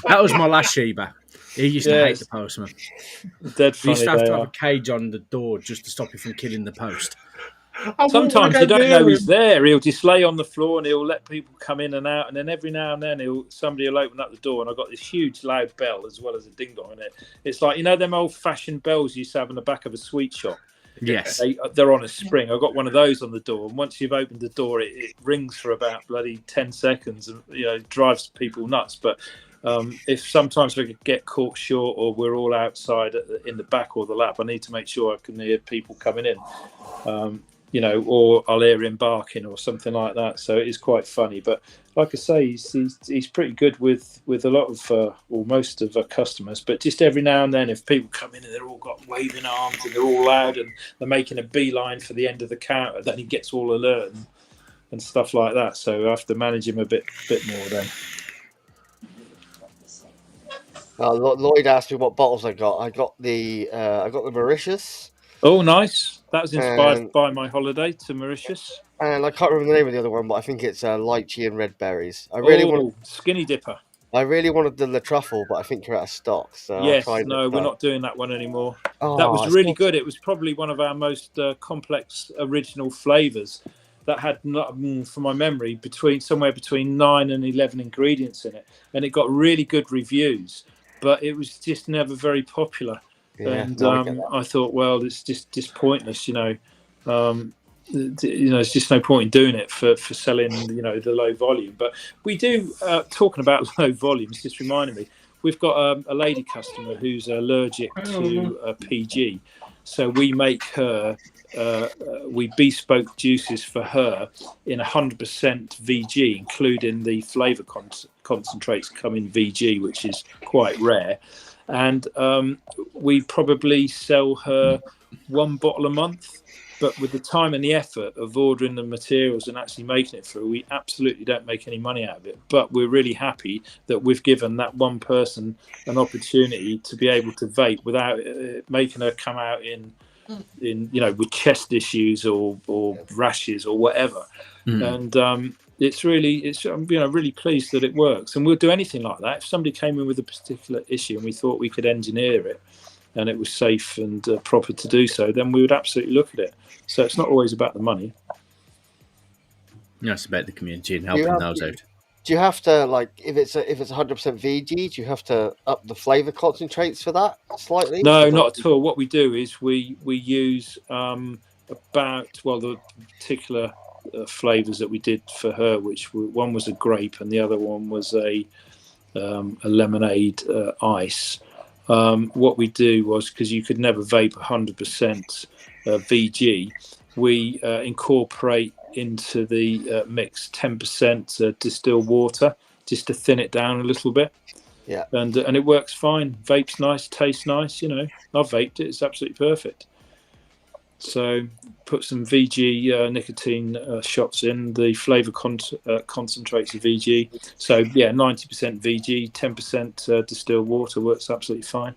[SPEAKER 5] That was my last Sheba. He used to hate the postman.
[SPEAKER 4] Dead funny.
[SPEAKER 5] He used to have a cage on the door just to stop you from killing the post.
[SPEAKER 4] Sometimes you don't know he's there. He'll just lay on the floor and he'll let people come in and out. And then every now and then somebody will open up the door, and I've got this huge loud bell as well as a ding dong in it. It's like, you know, them old fashioned bells you used to have in the back of a sweet shop.
[SPEAKER 5] Yes,
[SPEAKER 4] they're on a spring. I've got one of those on the door, and once you've opened the door, it rings for about bloody 10 seconds, and you know, drives people nuts. But if sometimes we get caught short, or we're all outside in the back or the lab, I need to make sure I can hear people coming in. You know, or I'll hear him barking or something like that. So it is quite funny. But like I say, he's pretty good with a lot of or most of our customers. But just every now and then, if people come in and they're all got waving arms and they're all loud and they're making a beeline for the end of the counter, then he gets all alert and stuff like that. So I have to manage him a bit more then.
[SPEAKER 1] Lloyd asked me what bottles I got. I got the Mauritius.
[SPEAKER 4] Oh, nice. That was inspired by my holiday to Mauritius.
[SPEAKER 1] And I can't remember the name of the other one, but I think it's lychee and red berries. I really wanted
[SPEAKER 4] Skinny Dipper.
[SPEAKER 1] I really wanted the Truffle, but I think you're out of stock. So
[SPEAKER 4] yes, we're not doing that one anymore.
[SPEAKER 1] Oh,
[SPEAKER 4] that was really good. It was probably one of our most complex original flavours. That had, from my memory, somewhere between 9 and 11 ingredients in it, and it got really good reviews. But it was just never very popular. Yeah, and I thought, well, it's just pointless, you know. It's just no point in doing it for selling, you know, the low volume. But we do, talking about low volumes, just reminded me, we've got a lady customer who's allergic to PG. So we make her, we bespoke juices for her in 100% VG, including the flavour concentrates come in VG, which is quite rare. And we probably sell her one bottle a month. But with the time and the effort of ordering the materials and actually making it through, we absolutely don't make any money out of it. But we're really happy that we've given that one person an opportunity to be able to vape without making her come out in you know, with chest issues or rashes or whatever. And I'm really pleased that it works. And we'll do anything like that. If somebody came in with a particular issue and we thought we could engineer it, and it was safe and proper to do so, then we would absolutely look at it. So it's not always about the money.
[SPEAKER 5] No, it's about the community and helping those out.
[SPEAKER 1] Do you have to, like, if it's 100% VG, do you have to up the flavour concentrates for that slightly?
[SPEAKER 4] No, not at all. What we do is we use the particular flavours that we did for her, which one was a grape and the other one was a lemonade ice. What we do was, because you could never vape 100% VG, we incorporate into the mix 10% distilled water just to thin it down a little bit.
[SPEAKER 1] Yeah,
[SPEAKER 4] and it works fine. Vape's nice, tastes nice. You know, I've vaped it; it's absolutely perfect. So put some VG nicotine shots in. The flavour concentrates of VG. So yeah, 90% VG, 10% distilled water works absolutely fine.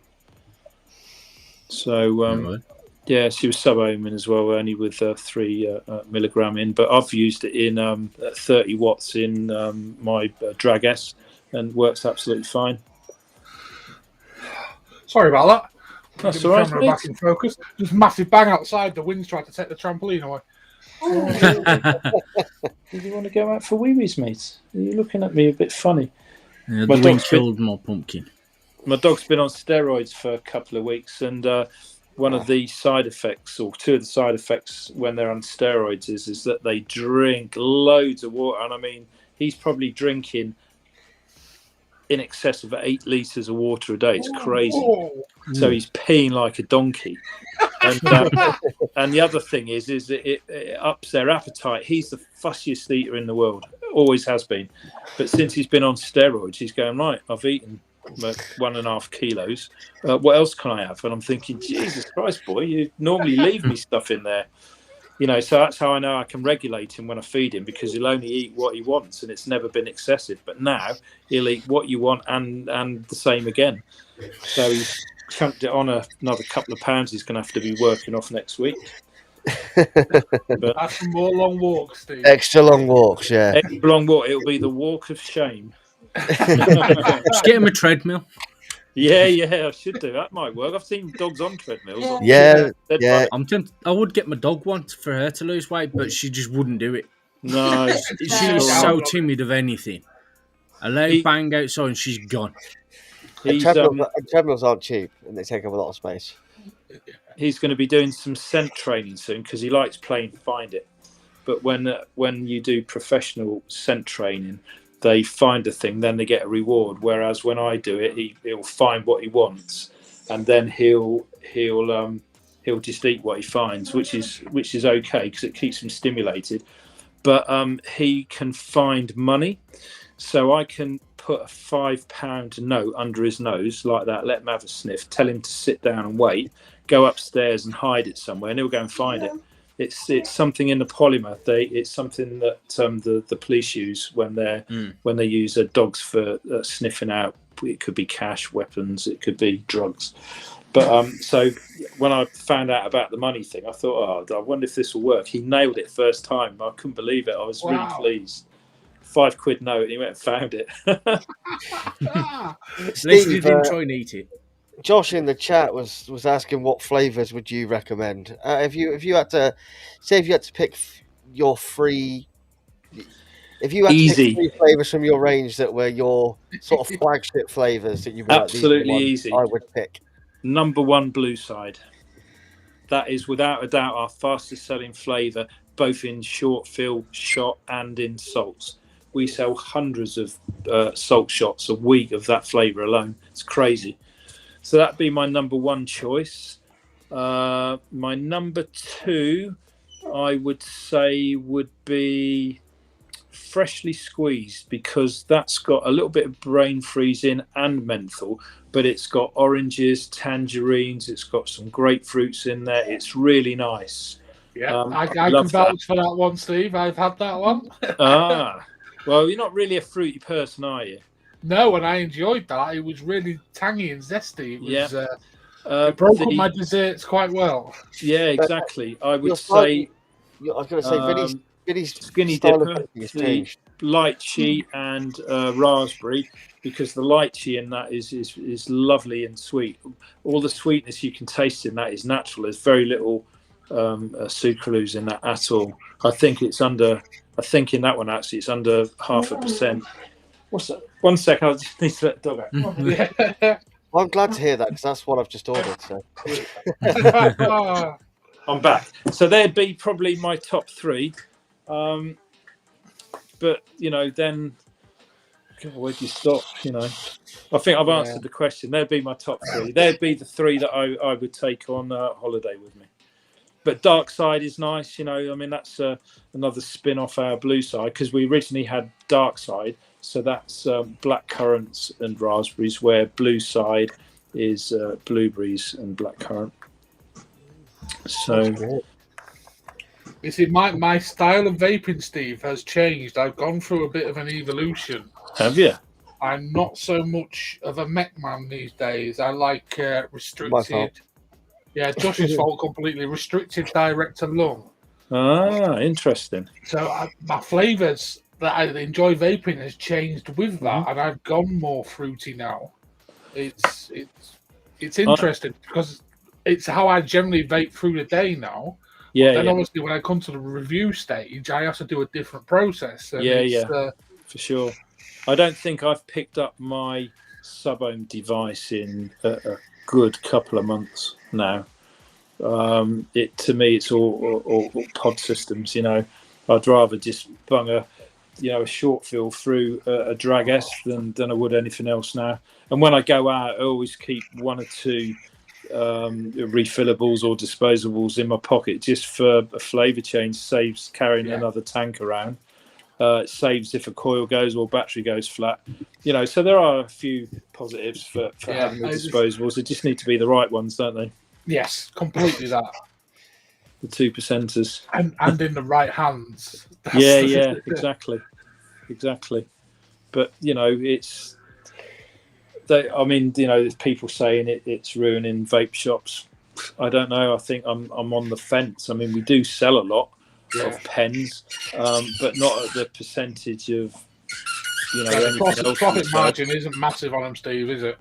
[SPEAKER 4] So yeah, she was sub-ohming as well, only with 3 milligram in. But I've used it in 30 watts in my Drag S, and works absolutely fine.
[SPEAKER 2] Sorry about that.
[SPEAKER 4] That's all right.
[SPEAKER 2] Camera back in focus. Just massive bang outside. The wind's trying to take the trampoline away.
[SPEAKER 4] Did you want to go out for wee-wees, mate? Are you looking at me a bit funny?
[SPEAKER 5] Yeah, the wind killed my pumpkin.
[SPEAKER 4] My dog's been on steroids for a couple of weeks, and one of the side effects, or 2 of the side effects when they're on steroids is that they drink loads of water. And I mean, he's probably drinking in excess of 8 litres of water a day. It's crazy. So he's peeing like a donkey. And the other thing is that it ups their appetite. He's the fussiest eater in the world, always has been. But since he's been on steroids, he's going, right, I've eaten 1.5 kilos. What else can I have? And I'm thinking, Jesus Christ, boy, you normally leave me stuff in there. You know, so that's how I know I can regulate him when I feed him, because he'll only eat what he wants, and it's never been excessive. But now he'll eat what you want and the same again. So he's chunked it on another couple of pounds. He's going to have to be working off next week.
[SPEAKER 2] But that's some more long walks, Steve.
[SPEAKER 1] Extra long walks, yeah.
[SPEAKER 4] Extra long walk. It'll be the walk of shame.
[SPEAKER 5] Just get him a treadmill.
[SPEAKER 4] Yeah, I should do. That might work. I've seen dogs on treadmills.
[SPEAKER 1] Yeah.
[SPEAKER 5] I'm tempted. I would get my dog one for her to lose weight, but she just wouldn't do it.
[SPEAKER 4] No,
[SPEAKER 5] she's so timid of anything. A loud bang outside and she's gone.
[SPEAKER 1] Treadmills aren't cheap, and they take up a lot of space.
[SPEAKER 4] He's going to be doing some scent training soon because he likes playing Find It. But when you do professional scent training, they find a thing, then they get a reward. Whereas when I do it, he'll find what he wants, and then he'll just eat what he finds, which is okay because it keeps him stimulated. But he can find money, so I can put a £5 note under his nose like that, let him have a sniff, tell him to sit down and wait, go upstairs and hide it somewhere, and he'll go and find it. It's something in the polymer. It's something that the police use when they use dogs for sniffing out. It could be cash, weapons, it could be drugs. But so when I found out about the money thing, I thought, I wonder if this will work. He nailed it first time. I couldn't believe it. I was really pleased. £5 note, and he went and found it.
[SPEAKER 5] Steve, you didn't try and eat it.
[SPEAKER 1] Josh in the chat was asking what flavors would you recommend? If you had to pick your three, if you had to pick 3 flavors from your range that were your sort of flagship flavors that you would
[SPEAKER 4] absolutely easy,
[SPEAKER 1] I would pick
[SPEAKER 4] number 1 Blue Side. That is without a doubt our fastest selling flavor, both in short fill shot and in salts. We sell hundreds of salt shots a week of that flavor alone. It's crazy. So that'd be my number 1 choice. My number 2, I would say, would be Freshly Squeezed, because that's got a little bit of brain freeze in and menthol, but it's got oranges, tangerines, it's got some grapefruits in there. It's really nice.
[SPEAKER 2] Yeah, I can vouch for that one, Steve. I've had that one.
[SPEAKER 4] Well, you're not really a fruity person, are you?
[SPEAKER 2] No, and I enjoyed that. It was really tangy and zesty. It was, it broke up my desserts quite well.
[SPEAKER 4] Yeah, exactly. I would say...
[SPEAKER 1] I was going to say, Vinny's
[SPEAKER 4] Skinny Dipper, the lychee and raspberry, because the lychee in that is lovely and sweet. All the sweetness you can taste in that is natural. There's very little sucralose in that at all. I think in that one actually it's under 0.5%. What's that? 1 second, I just need to let the dog out.
[SPEAKER 1] Well, I'm glad to hear that because that's what I've just ordered. So
[SPEAKER 4] I'm back. So there'd be probably my top 3. But then where do you stop? I think I've answered the question. There'd be my top 3. There'd be the 3 that I would take on holiday with me. but dark side is nice, you know. I mean, that's another spin off our blue side, because we originally had dark side, so that's black currants and raspberries, where blue side is blueberries and blackcurrant. So
[SPEAKER 2] you see, my style of vaping, Steve, has changed. I've gone through a bit of an evolution.
[SPEAKER 4] Have you?
[SPEAKER 2] I'm not so much of a mech man these days. I like restricted. Yeah, Josh's fault completely. Restricted direct to lung.
[SPEAKER 4] Ah, interesting.
[SPEAKER 2] So my flavours that I enjoy vaping has changed with that, and I've gone more fruity now. It's interesting because it's how I generally vape through the day now.
[SPEAKER 4] Yeah.
[SPEAKER 2] Then obviously when I come to the review stage, I have to do a different process.
[SPEAKER 4] For sure. I don't think I've picked up my sub-ohm device in a good couple of months now. To me, it's all pod systems. You know, I'd rather just bung a short fill through a drag S than I would anything else now. And when I go out, I always keep one or two refillables or disposables in my pocket, just for a flavour change. Saves carrying another tank around. It saves if a coil goes or battery goes flat. You know, so there are a few positives for having the disposables. They just need to be the right ones, don't they?
[SPEAKER 2] Yes, completely that.
[SPEAKER 4] The 2%ers.
[SPEAKER 2] And in the right hands.
[SPEAKER 4] Exactly. But, you know, there's people saying it's ruining vape shops. I don't know. I think I'm on the fence. I mean, we do sell a lot of pens, but not at the percentage of,
[SPEAKER 2] the profit margin isn't massive on them, Steve, is it?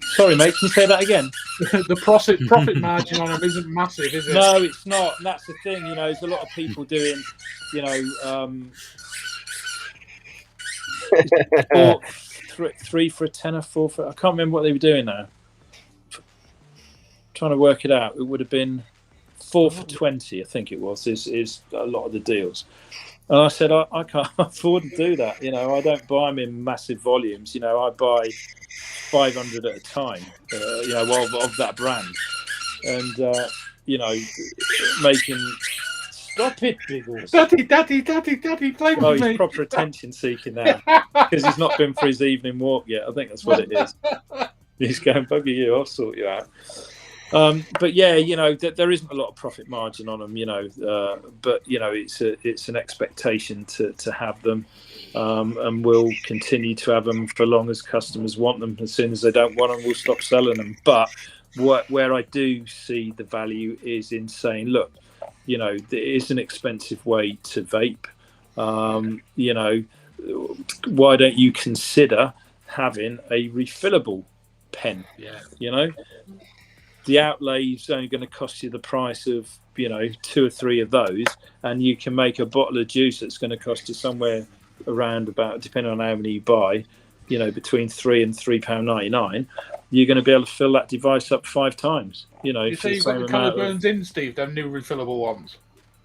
[SPEAKER 4] Sorry, mate, can you say that again?
[SPEAKER 2] The profit margin on them isn't massive, is it?
[SPEAKER 4] No, it's not. And that's the thing, you know, there's a lot of people doing, 3 for a tenner, 4 for... I can't remember what they were doing now. Trying to work it out. It would have been 4 for 20, I think it was, is a lot of the deals. And I said, I can't afford to do that. You know, I don't buy them in massive volumes. You know, I buy 500 at a time, of that brand. And, making... Stop it, Biggles.
[SPEAKER 2] Daddy, play with me.
[SPEAKER 4] He's proper attention seeking now because he's not been for his evening walk yet. I think that's what it is. He's going, bugger you, I'll sort you out. But yeah, you know, there isn't a lot of profit margin on them, you know, but you know, it's an expectation to have them, and we'll continue to have them for long as customers want them. As soon as they don't want them, we'll stop selling them. But where I do see the value is in saying, look, you know, there is an expensive way to vape. You know, why don't you consider having a refillable pen? Yeah, you know. The outlay is only going to cost you the price of, 2 or 3 of those, and you can make a bottle of juice that's going to cost you somewhere around about, depending on how many you buy, between £3 and £3.99. You're going to be able to fill that device up 5 times. You
[SPEAKER 2] say you've got the Caliburns in, Steve, them new refillable ones?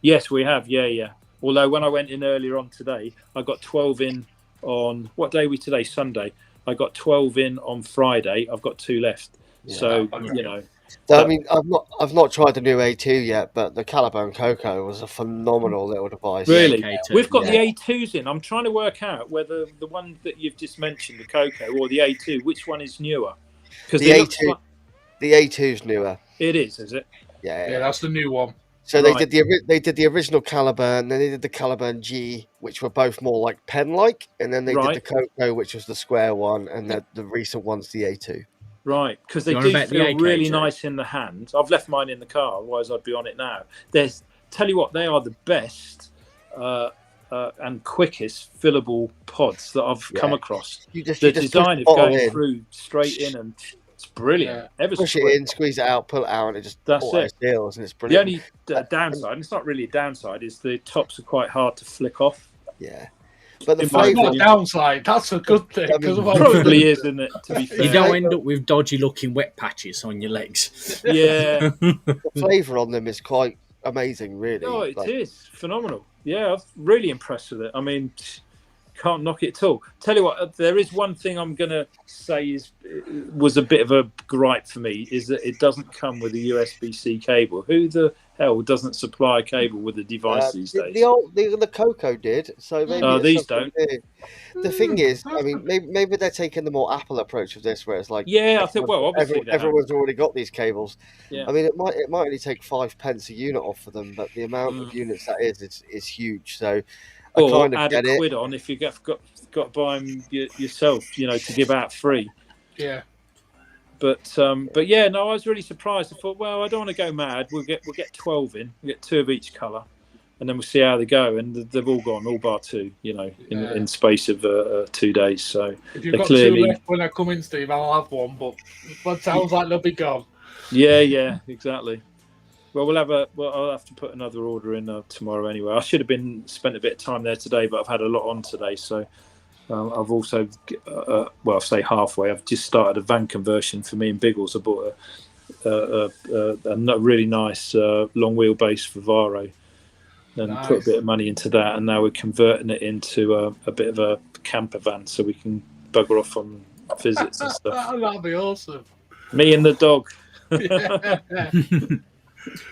[SPEAKER 4] Yes, we have. Yeah. Although when I went in earlier on today, I got 12 in on, what day are we today? Sunday. I got 12 in on Friday. I've got 2 left. Yeah, so,
[SPEAKER 1] I mean, I've not tried the new A2 yet, but the Caliburn Cocoa was a phenomenal little device.
[SPEAKER 4] Really? We've got the A2s in. I'm trying to work out whether the one that you've just mentioned, the Cocoa, or the A2, which one is newer? Because
[SPEAKER 1] the A2's newer.
[SPEAKER 4] It is it?
[SPEAKER 2] Yeah, that's the new one.
[SPEAKER 1] So they did the original Caliburn, then they did the Caliburn G, which were both more like pen-like, and then they did the Cocoa, which was the square one, and the recent one's the A2.
[SPEAKER 4] Right, because they do feel really nice in the hand. I've left mine in the car, otherwise I'd be on it now. Tell you what, they are the best and quickest fillable pods that I've come across. The design of going through straight in, and it's brilliant.
[SPEAKER 1] Yeah. Push it in, squeeze it out, pull it out, and it just deals, and it's brilliant.
[SPEAKER 4] The only downside, and it's not really a downside, is the tops are quite hard to flick off.
[SPEAKER 1] Yeah. But the
[SPEAKER 2] flavour, not a downside. That's a good thing.
[SPEAKER 4] Probably is, isn't it? To be fair,
[SPEAKER 5] you don't end up with dodgy-looking wet patches on your legs.
[SPEAKER 4] Yeah,
[SPEAKER 1] the flavour on them is quite amazing, really.
[SPEAKER 4] Oh, it is phenomenal. Yeah, I'm really impressed with it. I mean, can't knock it at all. Tell you what, there is one thing I'm going to say was a bit of a gripe for me, is that it doesn't come with a USB-C cable. Who the hell doesn't supply a cable with a device these days.
[SPEAKER 1] The Coco did, so maybe
[SPEAKER 4] these don't.
[SPEAKER 1] The thing is, I mean, maybe they're taking the more Apple approach of this, where it's like,
[SPEAKER 4] I think, well, obviously
[SPEAKER 1] everyone's already got these cables.
[SPEAKER 4] Yeah.
[SPEAKER 1] I mean, it might only take 5 pence a unit off of them, but the amount of units that is huge. So,
[SPEAKER 4] I kind of add a quid on if you got to buy them yourself, to give out free.
[SPEAKER 2] Yeah.
[SPEAKER 4] But yeah, no, I was really surprised. I thought, well, I don't want to go mad. We'll get 12 in. We'll get 2 of each colour, and then we'll see how they go. And they've all gone, all bar 2, in space of 2 days. So
[SPEAKER 2] if you've got 2 left when I come in, Steve, I'll have one. But it sounds like they'll be gone.
[SPEAKER 4] Yeah, exactly. Well, I'll have to put another order in tomorrow anyway. I should have spent a bit of time there today, but I've had a lot on today, so. I've also, I say halfway. I've just started a van conversion for me and Biggles. I bought a really nice long wheelbase for Varo, and put a bit of money into that. And now we're converting it into a bit of a camper van, so we can bugger off on visits and stuff.
[SPEAKER 2] That'd be awesome.
[SPEAKER 4] Me and the dog.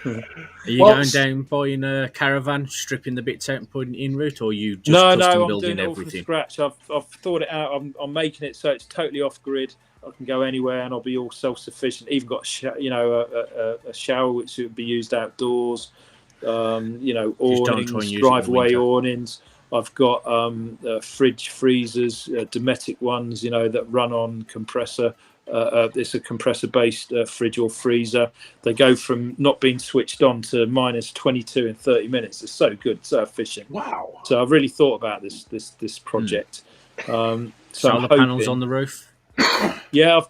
[SPEAKER 5] Are you going down buying a caravan, stripping the bits out and putting it in route, or are you just custom building everything?
[SPEAKER 4] I'm doing it all from scratch. I've thought it out. I'm making it so it's totally off grid. I can go anywhere and I'll be all self-sufficient. Even got a shower which would be used outdoors. Awnings, driveway awnings. I've got fridge freezers, Dometic ones, that run on compressor. It's a compressor-based fridge or freezer. They go from not being switched on to minus 22 in 30 minutes. It's so good, so efficient.
[SPEAKER 2] Wow!
[SPEAKER 4] So I've really thought about this project.
[SPEAKER 5] Solar panels on the roof.
[SPEAKER 4] Yeah,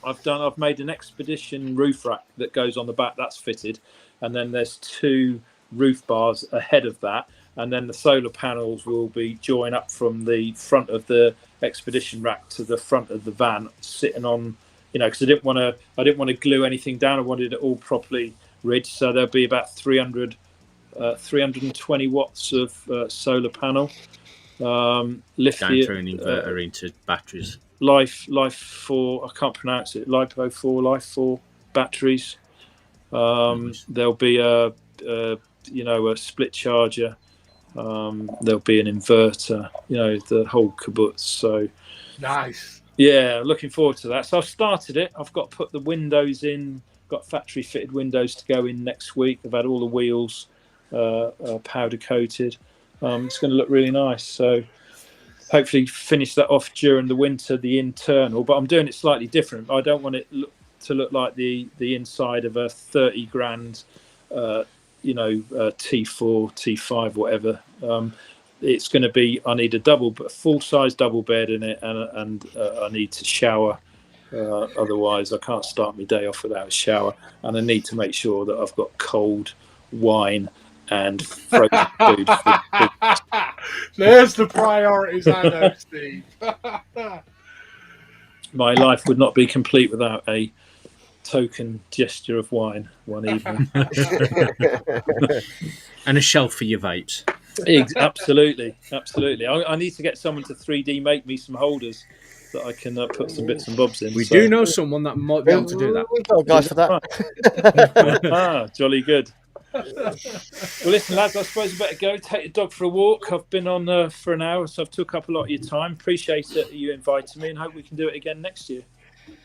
[SPEAKER 4] I've made an Expedition roof rack that goes on the back. That's fitted, and then there's 2 roof bars ahead of that, and then the solar panels will be joined up from the front of the Expedition rack to the front of the van, sitting on, because I didn't want to glue anything down. I wanted it all properly ridged, so there'll be about 320 watts of solar panel. Lift
[SPEAKER 5] down through an inverter into batteries.
[SPEAKER 4] Life 4, I can't pronounce it. Life 4 batteries. There'll be a split charger. There'll be an inverter, the whole caboose. So
[SPEAKER 2] nice.
[SPEAKER 4] Yeah, looking forward to that. So I've started it. I've got to put the windows in. Got factory fitted windows to go in next week. I've had all the wheels powder coated. It's going to look really nice. So hopefully finish that off during the winter, the internal. But I'm doing it slightly different. I don't want it to look like the inside of a 30 grand T4, T5, whatever. It's going to be, I need a full-size double bed in it, and I need to shower. Otherwise, I can't start my day off without a shower. And I need to make sure that I've got cold wine and frozen food.
[SPEAKER 2] There's the priorities, I know, Steve.
[SPEAKER 4] My life would not be complete without a token gesture of wine one evening.
[SPEAKER 5] And a shelf for your vapes.
[SPEAKER 4] Absolutely. I need to get someone to 3D make me some holders that I can put some bits and bobs in.
[SPEAKER 5] We do know someone that might be able to do that.
[SPEAKER 1] We've got a guy for that.
[SPEAKER 4] Jolly good. Well, listen, lads, I suppose I better go take the dog for a walk. I've been on for an hour, so I've took up a lot of your time. Appreciate it you invited me, and hope we can do it again next year.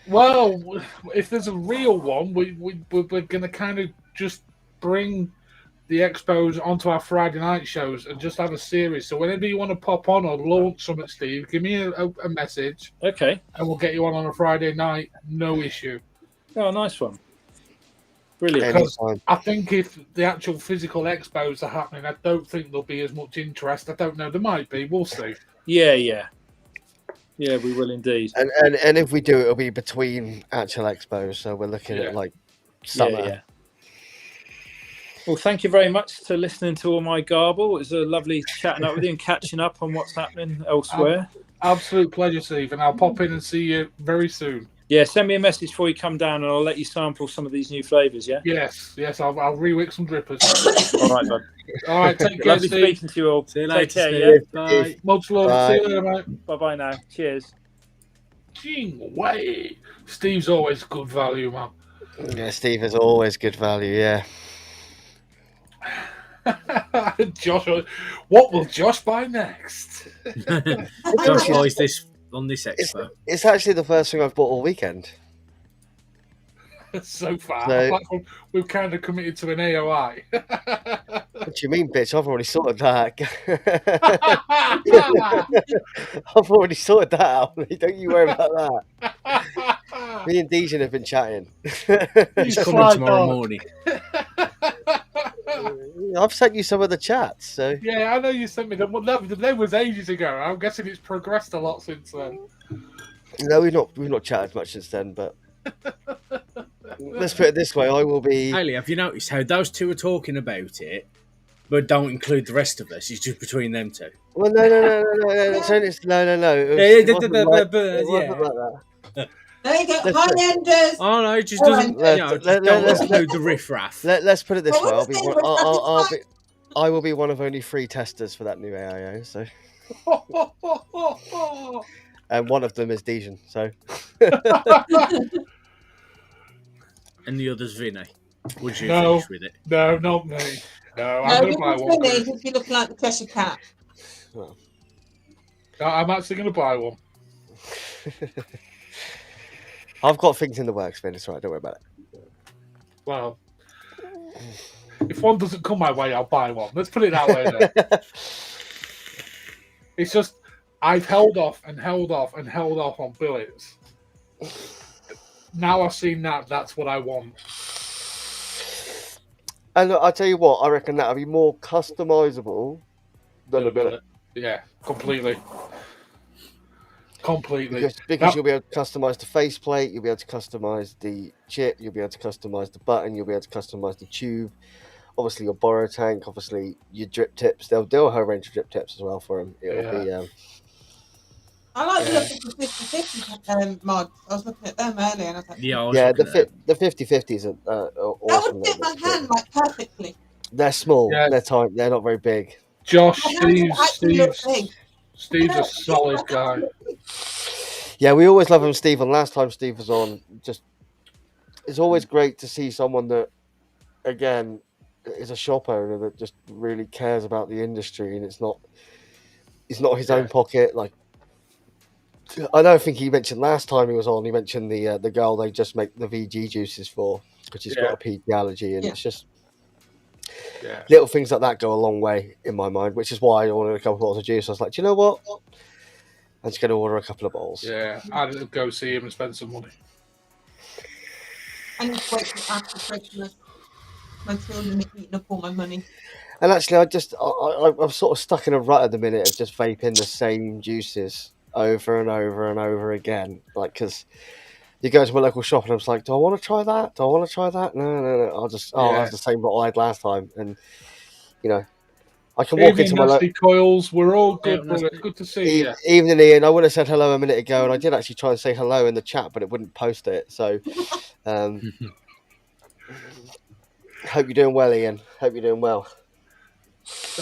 [SPEAKER 2] Well, if there's a real one, we're going to kind of just bring the expos onto our Friday night shows and just have a series. So whenever you want to pop on or launch something, Steve, give me a message.
[SPEAKER 4] Okay.
[SPEAKER 2] And we'll get you on a Friday night. No issue.
[SPEAKER 4] Oh, nice one. Brilliant.
[SPEAKER 2] Because I think if the actual physical expos are happening, I don't think there'll be as much interest. I don't know. There might be. We'll see.
[SPEAKER 4] Yeah, we will indeed.
[SPEAKER 1] And if we do, it'll be between actual expos. So we're looking at like summer.
[SPEAKER 4] Yeah. Well, thank you very much for listening to all my garble. It was a lovely chatting up with you and catching up on what's happening elsewhere.
[SPEAKER 2] Absolute pleasure, Steve. And I'll pop in and see you very soon.
[SPEAKER 4] Yeah, send me a message before you come down and I'll let you sample some of these new flavours, yeah?
[SPEAKER 2] Yes, I'll re-wick some drippers.
[SPEAKER 4] All right, bud.
[SPEAKER 2] All right, take care,
[SPEAKER 4] Lovely
[SPEAKER 2] Steve.
[SPEAKER 4] speaking to you all.
[SPEAKER 5] See you later,
[SPEAKER 4] Take care,
[SPEAKER 5] Steve.
[SPEAKER 4] yeah?
[SPEAKER 2] Bye. Much love.
[SPEAKER 1] Bye.
[SPEAKER 2] See you later, mate.
[SPEAKER 4] Bye-bye now. Cheers.
[SPEAKER 2] Ching way. Steve's always good value, man.
[SPEAKER 1] Yeah, Steve is always good value, yeah.
[SPEAKER 2] Josh, what will Josh buy next?
[SPEAKER 5] Josh buys this on this expo.
[SPEAKER 1] It's actually the first thing I've bought all weekend.
[SPEAKER 2] So far, we've kind of committed to an AOI.
[SPEAKER 1] What do you mean, bitch? I've already sorted that. I've already sorted that out. Don't you worry about that. Me and Dejan have been chatting.
[SPEAKER 5] He's coming tomorrow morning.
[SPEAKER 1] I've sent you some of the chats. So
[SPEAKER 2] yeah, I know you sent me them. That was ages ago. I'm guessing it's progressed a lot since then.
[SPEAKER 1] No, we've not chatted much since then. But let's put it this way: I will be.
[SPEAKER 5] Hayley, have you noticed how those two are talking about it, but don't include the rest of us? It's just between them two.
[SPEAKER 1] Well, no. It wasn't like that.
[SPEAKER 3] There you go, high-enders.
[SPEAKER 5] Oh no, it just doesn't. Don't include the riffraff.
[SPEAKER 1] Let's put it this way: I will be one of only 3 testers for that new AIO. So, and one of them is Dejan. So,
[SPEAKER 5] and the other's Vinny. Would you
[SPEAKER 2] No,
[SPEAKER 5] finish with it?
[SPEAKER 2] no, not me. No, I'm going to buy one.
[SPEAKER 3] If you're looking like the Cheshire Cat.
[SPEAKER 1] well,
[SPEAKER 2] I'm actually going to buy one.
[SPEAKER 1] I've got things in the works, Vin. It's all right. Don't worry about it.
[SPEAKER 2] Well, if one doesn't come my way, I'll buy one. Let's put it that way then. It's just, I've held off on billets. Now I've seen that, that's what I want.
[SPEAKER 1] And look, I tell you what, I reckon that'll be more customizable than a billet.
[SPEAKER 2] Yeah, completely.
[SPEAKER 1] Because you'll be able to customize the faceplate, you'll be able to customize the chip, you'll be able to customize the button, you'll be able to customize the tube. Obviously, your borrow tank, obviously your drip tips. They'll do a whole range of drip tips as well for them. It'll be.
[SPEAKER 3] I like the look of the 50/50 mods. I was looking at them earlier, and I was like,
[SPEAKER 1] the 50/50s are awesome.
[SPEAKER 3] That would fit my hand like perfectly.
[SPEAKER 1] They're small.
[SPEAKER 2] Yeah.
[SPEAKER 1] They're tiny. They're not very big.
[SPEAKER 2] Josh, Steve's a solid guy.
[SPEAKER 1] Yeah, we always love him, Steve. And last time Steve was on, it's always great to see someone that, again, is a shop owner that just really cares about the industry, and it's not his own pocket. Like, I don't think he mentioned last time he was on. He mentioned the girl they just make the VG juices for, which has got a PG allergy, and it's just little things like that go a long way in my mind. Which is why I ordered a couple of bottles of juice. I was like, do you know what? I'm just going to order a couple of bottles.
[SPEAKER 2] Yeah, I'd go see him and spend some money.
[SPEAKER 3] I need to wait till after Christmas. My children are eating up all my money.
[SPEAKER 1] And actually, I'm sort of stuck in a rut at the minute of just vaping the same juices over and over and over again. Like, because you go to my local shop and I'm just like, do I want to try that? Do I want to try that? No. I'll have the same bottle I had last time. And, I can walk into my local
[SPEAKER 2] coils. We're all good, brother. Good to see you.
[SPEAKER 1] Evening, Ian. I would have said hello a minute ago, and I did actually try and say hello in the chat, but it wouldn't post it. So, hope you're doing well, Ian. Hope you're doing well.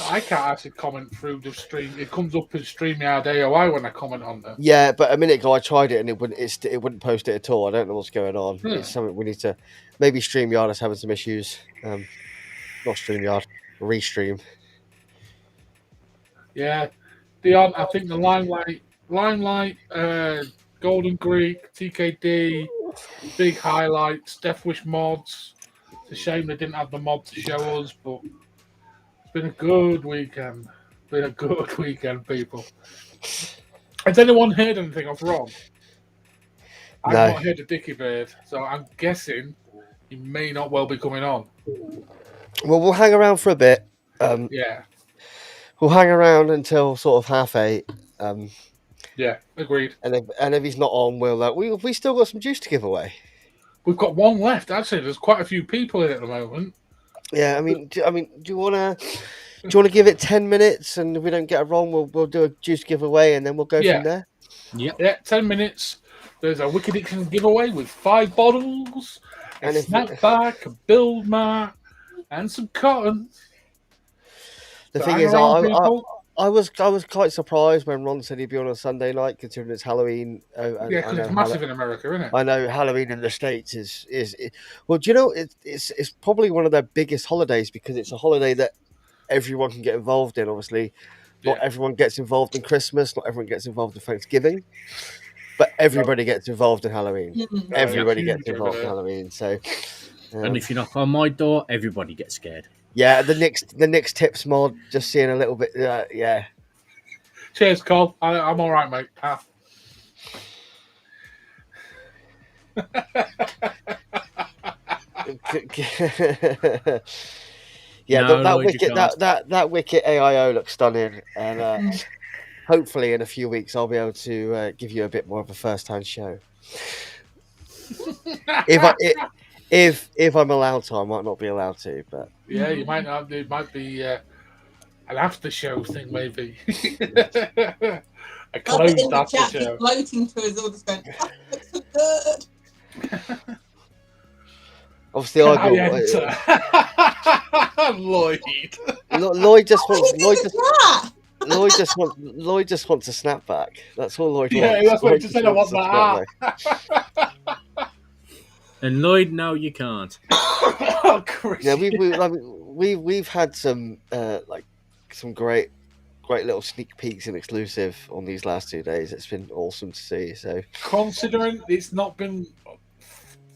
[SPEAKER 2] I can't actually comment through the stream. It comes up as StreamYard AOI when I comment on them.
[SPEAKER 1] Yeah, but a minute ago I tried it and it wouldn't post it at all. I don't know what's going on. It's something we need to. Maybe StreamYard is having some issues. Not StreamYard, Restream.
[SPEAKER 2] Yeah, I think the Limelight, Golden Greek, TKD, big highlights, Death Wish mods. It's a shame they didn't have the mod to show us, but it's been a good weekend. People. Has anyone heard anything of Ron? I've not heard of Dickie Bird, so I'm guessing he may not well be coming on.
[SPEAKER 1] Well, we'll hang around for a bit. We'll hang around until sort of 8:30.
[SPEAKER 2] Yeah, agreed.
[SPEAKER 1] And if he's not on, we still got some juice to give away.
[SPEAKER 2] We've got one left. Actually, there's quite a few people in at the moment.
[SPEAKER 1] Yeah, do you want to give it 10 minutes, and if we don't get it wrong, we'll do a juice giveaway, and then we'll go from there.
[SPEAKER 2] Yeah, 10 minutes. There's a Wicked Diction giveaway with 5 bottles, a snapback, a build mat, and some cotton.
[SPEAKER 1] The thing is, I was quite surprised when Ron said he'd be on a Sunday night, considering it's Halloween.
[SPEAKER 2] Because it's massive in America, isn't it?
[SPEAKER 1] I know Halloween in the States is well. Do you know it's probably one of their biggest holidays because it's a holiday that everyone can get involved in. Obviously, not everyone gets involved in Christmas. Not everyone gets involved in Thanksgiving, but everybody gets involved in Halloween. Everybody gets involved in Halloween. So,
[SPEAKER 5] and if you knock on my door, everybody gets scared.
[SPEAKER 1] Yeah, the Knicks tips mod. Just seeing a little bit. Yeah.
[SPEAKER 2] Cheers, Cole. I'm all right, mate.
[SPEAKER 1] Yeah, no, that wicket AIO looks stunning, and hopefully in a few weeks I'll be able to give you a bit more of a first-hand show. If I'm allowed to, I might not be allowed to, but
[SPEAKER 2] yeah, you might not. It might be an after-show thing, maybe. A closed after show.
[SPEAKER 3] Floating to us all, just going, "Oh, looks so good."
[SPEAKER 1] Obviously,
[SPEAKER 2] Lloyd.
[SPEAKER 1] Lloyd just wants. Lloyd just wants a snapback. That's all Lloyd wants.
[SPEAKER 2] Yeah, that's what he just said. I want that.
[SPEAKER 5] And Lloyd, no, you can't.
[SPEAKER 2] Oh, Chris.
[SPEAKER 1] Yeah, we've had some some great little sneak peeks and exclusive on these last 2 days. It's been awesome to see. So,
[SPEAKER 2] considering it's not been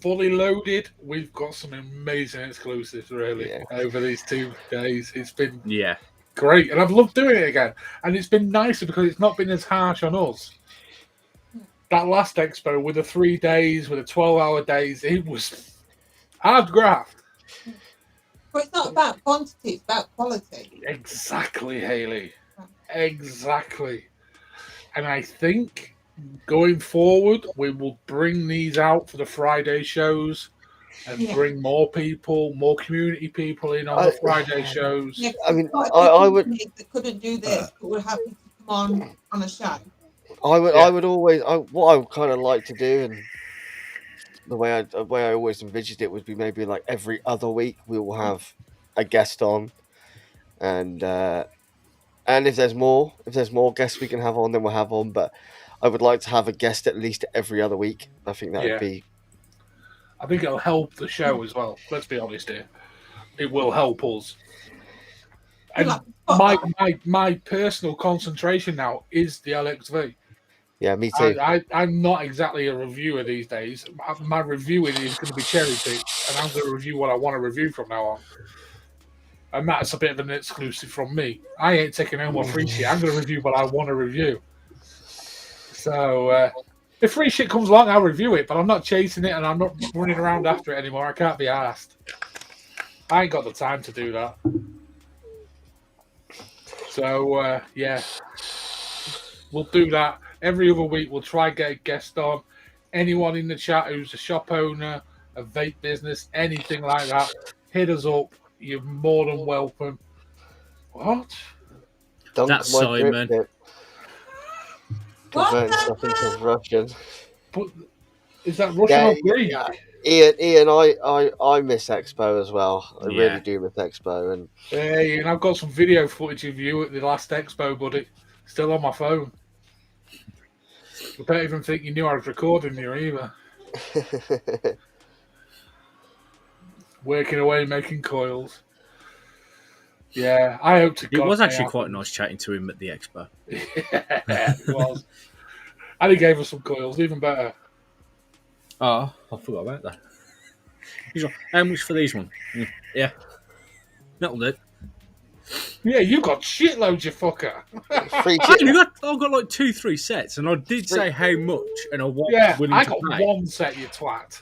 [SPEAKER 2] fully loaded, we've got some amazing exclusives really over these 2 days. It's been great, and I've loved doing it again. And it's been nicer because it's not been as harsh on us. That last expo with the 3 days, with the 12-hour days, it was hard graft.
[SPEAKER 3] But it's not about quantity; it's about quality.
[SPEAKER 2] Exactly, Hayley. Exactly. And I think going forward, we will bring these out for the Friday shows and bring more people, more community people in on the Friday shows.
[SPEAKER 1] Yeah, I mean, I would.
[SPEAKER 3] That couldn't do this, but we're happy to come on a show.
[SPEAKER 1] I would always. What I would kind of like to do, and the way I always envisioned it would be maybe like every other week we will have a guest on, and if there's more guests we can have on, then we'll have on. But I would like to have a guest at least every other week. I think that would be.
[SPEAKER 2] I think it'll help the show as well. Let's be honest here. It will help us. And my personal concentration now is the LXV.
[SPEAKER 1] Yeah, me too.
[SPEAKER 2] I'm not exactly a reviewer these days. My reviewing is going to be cherry picked, and I'm going to review what I want to review from now on. And that's a bit of an exclusive from me. I ain't taking no more free shit. I'm going to review what I want to review. So, if free shit comes along, I'll review it, but I'm not chasing it and I'm not running around after it anymore. I can't be asked. I ain't got the time to do that. So, we'll do that. Every other week, we'll try and get a guest on. Anyone in the chat who's a shop owner, a vape business, anything like that, hit us up. You're more than welcome. What?
[SPEAKER 5] That's Simon.
[SPEAKER 1] Something to Russian.
[SPEAKER 2] But is that Russian or Greek?
[SPEAKER 1] Ian, I miss Expo as well. I really do miss Expo. And
[SPEAKER 2] hey, and I've got some video footage of you at the last Expo, buddy. Still on my phone. I don't even think you knew I was recording you either. Working away, making coils. Yeah, I hope to God.
[SPEAKER 5] It was actually quite nice chatting to him at the Expo.
[SPEAKER 2] Yeah, it was. And he gave us some coils, even better.
[SPEAKER 5] Oh, I forgot about that. He's like, how much for these ones? Yeah. That'll do.
[SPEAKER 2] Yeah, you got shitloads, you fucker.
[SPEAKER 5] I've got like 2-3 sets, and I did say how much, and I was willing to pay.
[SPEAKER 2] I got one set, you twat.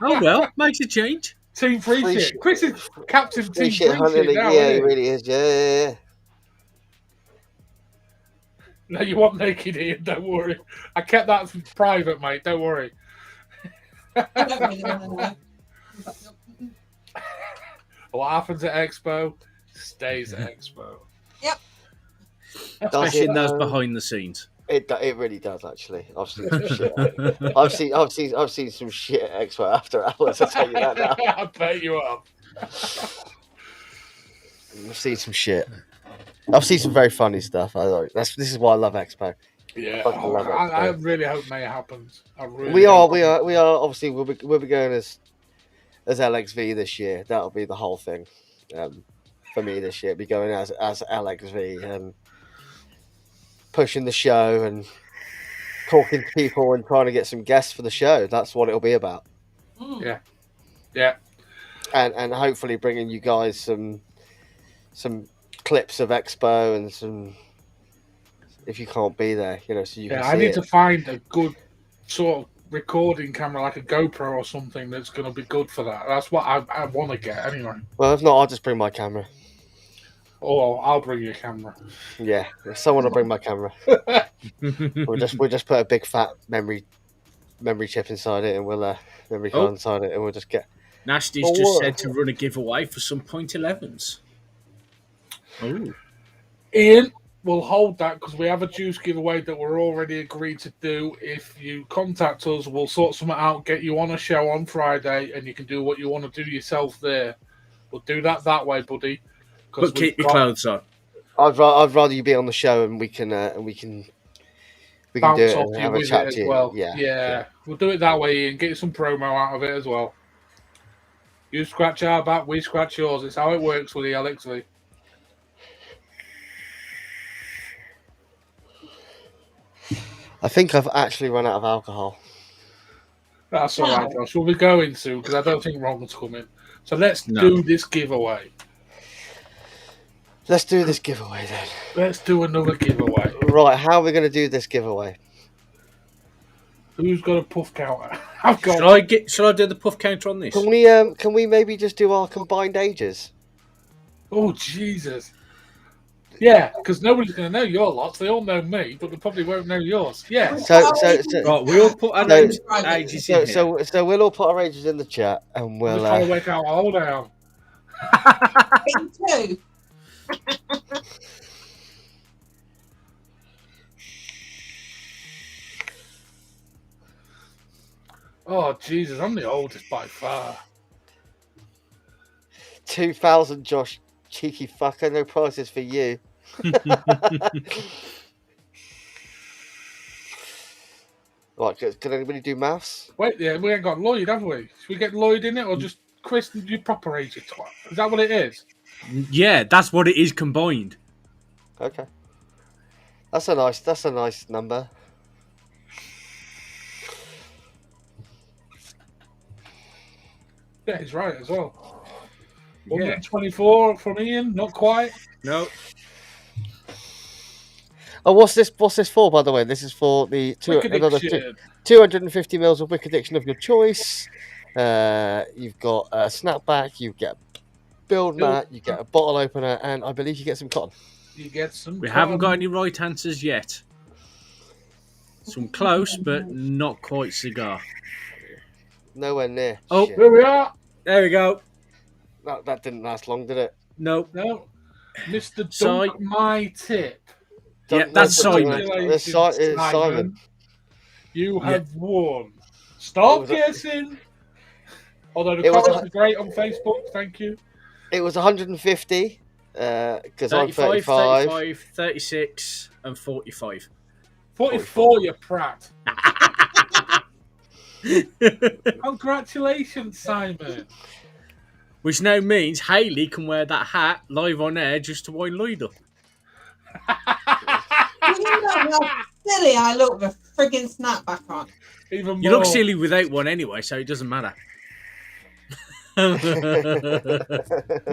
[SPEAKER 5] Oh well, makes a change.
[SPEAKER 2] Team free shit. Chris is captain team free shit now,
[SPEAKER 1] yeah, he really is. Yeah.
[SPEAKER 2] No, you want naked Ian, don't worry. I kept that private, mate, don't worry.
[SPEAKER 3] I don't really want to know.
[SPEAKER 2] What happens at Expo stays at Expo.
[SPEAKER 3] Yep.
[SPEAKER 5] Especially in those behind the scenes.
[SPEAKER 1] It really does, actually. I've seen some shit. I've seen some shit at Expo after hours. I'll tell you that now.
[SPEAKER 2] I bet you have.
[SPEAKER 1] I've seen some shit. I've seen some very funny stuff. This is why I love Expo.
[SPEAKER 2] Yeah, I really hope May happens.
[SPEAKER 1] We are obviously we'll be going as LXV this year. That'll be the whole thing. For me this year, be going as LXV and pushing the show and talking to people and trying to get some guests for the show. That's what it'll be about.
[SPEAKER 2] Yeah.
[SPEAKER 1] And hopefully bringing you guys some clips of Expo and some, if you can't be there, so you can see
[SPEAKER 2] I need
[SPEAKER 1] to
[SPEAKER 2] find a good sort of recording camera, like a GoPro or something, that's going to be good for that. That's what I want to get anyway.
[SPEAKER 1] Well, if not, I'll just bring my camera.
[SPEAKER 2] Oh, I'll bring your camera.
[SPEAKER 1] Yeah, someone will bring my camera. we'll just put a big fat memory chip inside it, and we'll memory card inside it, and we'll just get.
[SPEAKER 5] Nasty's just said to run a giveaway for some .11s. Oh,
[SPEAKER 2] Ian, we'll hold that because we have a juice giveaway that we're already agreed to do. If you contact us, we'll sort something out, get you on a show on Friday, and you can do what you want to do yourself there. We'll do that way, buddy.
[SPEAKER 5] But keep your clothes on.
[SPEAKER 1] I'd rather you be on the show, and we can do it and have a chat to you.
[SPEAKER 2] Well. Yeah, we'll do it that way, Ian. Get you some promo out of it as well. You scratch our back, we scratch yours. It's how it works with the LXV.
[SPEAKER 1] I think I've actually run out of alcohol.
[SPEAKER 2] That's all right, Josh. We'll be going soon because I don't think Ron's coming. So let's do this giveaway.
[SPEAKER 1] Let's do this giveaway then.
[SPEAKER 2] Let's do another giveaway.
[SPEAKER 1] Right, how are we going to do this giveaway?
[SPEAKER 2] Who's got a puff counter?
[SPEAKER 5] Shall I do the puff counter on this?
[SPEAKER 1] Can we maybe just do our combined ages?
[SPEAKER 2] Oh Jesus! Yeah, because nobody's going to know your lots. They all know me, but they probably won't know yours. Yeah.
[SPEAKER 1] So
[SPEAKER 5] right, we all put our ages in here.
[SPEAKER 1] So we'll all put our ages in the chat, and we'll.
[SPEAKER 2] I'm trying to work out how old I am.
[SPEAKER 3] 82.
[SPEAKER 2] Oh Jesus! I'm the oldest by far.
[SPEAKER 1] 2000, Josh, cheeky fucker. No prizes for you. Right, can anybody do maths?
[SPEAKER 2] Wait, we ain't got Lloyd, have we? Should we get Lloyd in it, or just Chris? Your proper age of 12? Is that what it is?
[SPEAKER 5] Yeah, that's what it is combined.
[SPEAKER 1] Okay, that's a nice number.
[SPEAKER 2] Yeah, he's right as well. 124 from Ian, not quite.
[SPEAKER 5] No.
[SPEAKER 1] Oh, what's this for, by the way? This is for the 250 mils of Wick Addiction of your choice. You've got a snapback, you get a build mat, you get a bottle opener, and I believe you get some cotton.
[SPEAKER 2] You get some.
[SPEAKER 5] We haven't got any right answers yet. Some close, but not quite cigar.
[SPEAKER 1] Nowhere near.
[SPEAKER 5] Oh,
[SPEAKER 2] here we are.
[SPEAKER 5] There we go.
[SPEAKER 1] That didn't last long, did it?
[SPEAKER 5] No.
[SPEAKER 2] Mr. Dunk My Tip.
[SPEAKER 5] Yeah, that's Simon.
[SPEAKER 1] Simon.
[SPEAKER 2] You have won. Stop guessing. Although the comments are great on Facebook, thank you.
[SPEAKER 1] It was 150 because I'm 35,
[SPEAKER 5] 35, 36, and 45.
[SPEAKER 2] 44, you prat. Congratulations, Simon.
[SPEAKER 5] Which now means Hayley can wear that hat live on air just to wind Lloyd up.
[SPEAKER 3] You know how silly I look with a frigging snapback on.
[SPEAKER 2] Even more.
[SPEAKER 5] You look silly without one anyway, so it doesn't matter.
[SPEAKER 2] You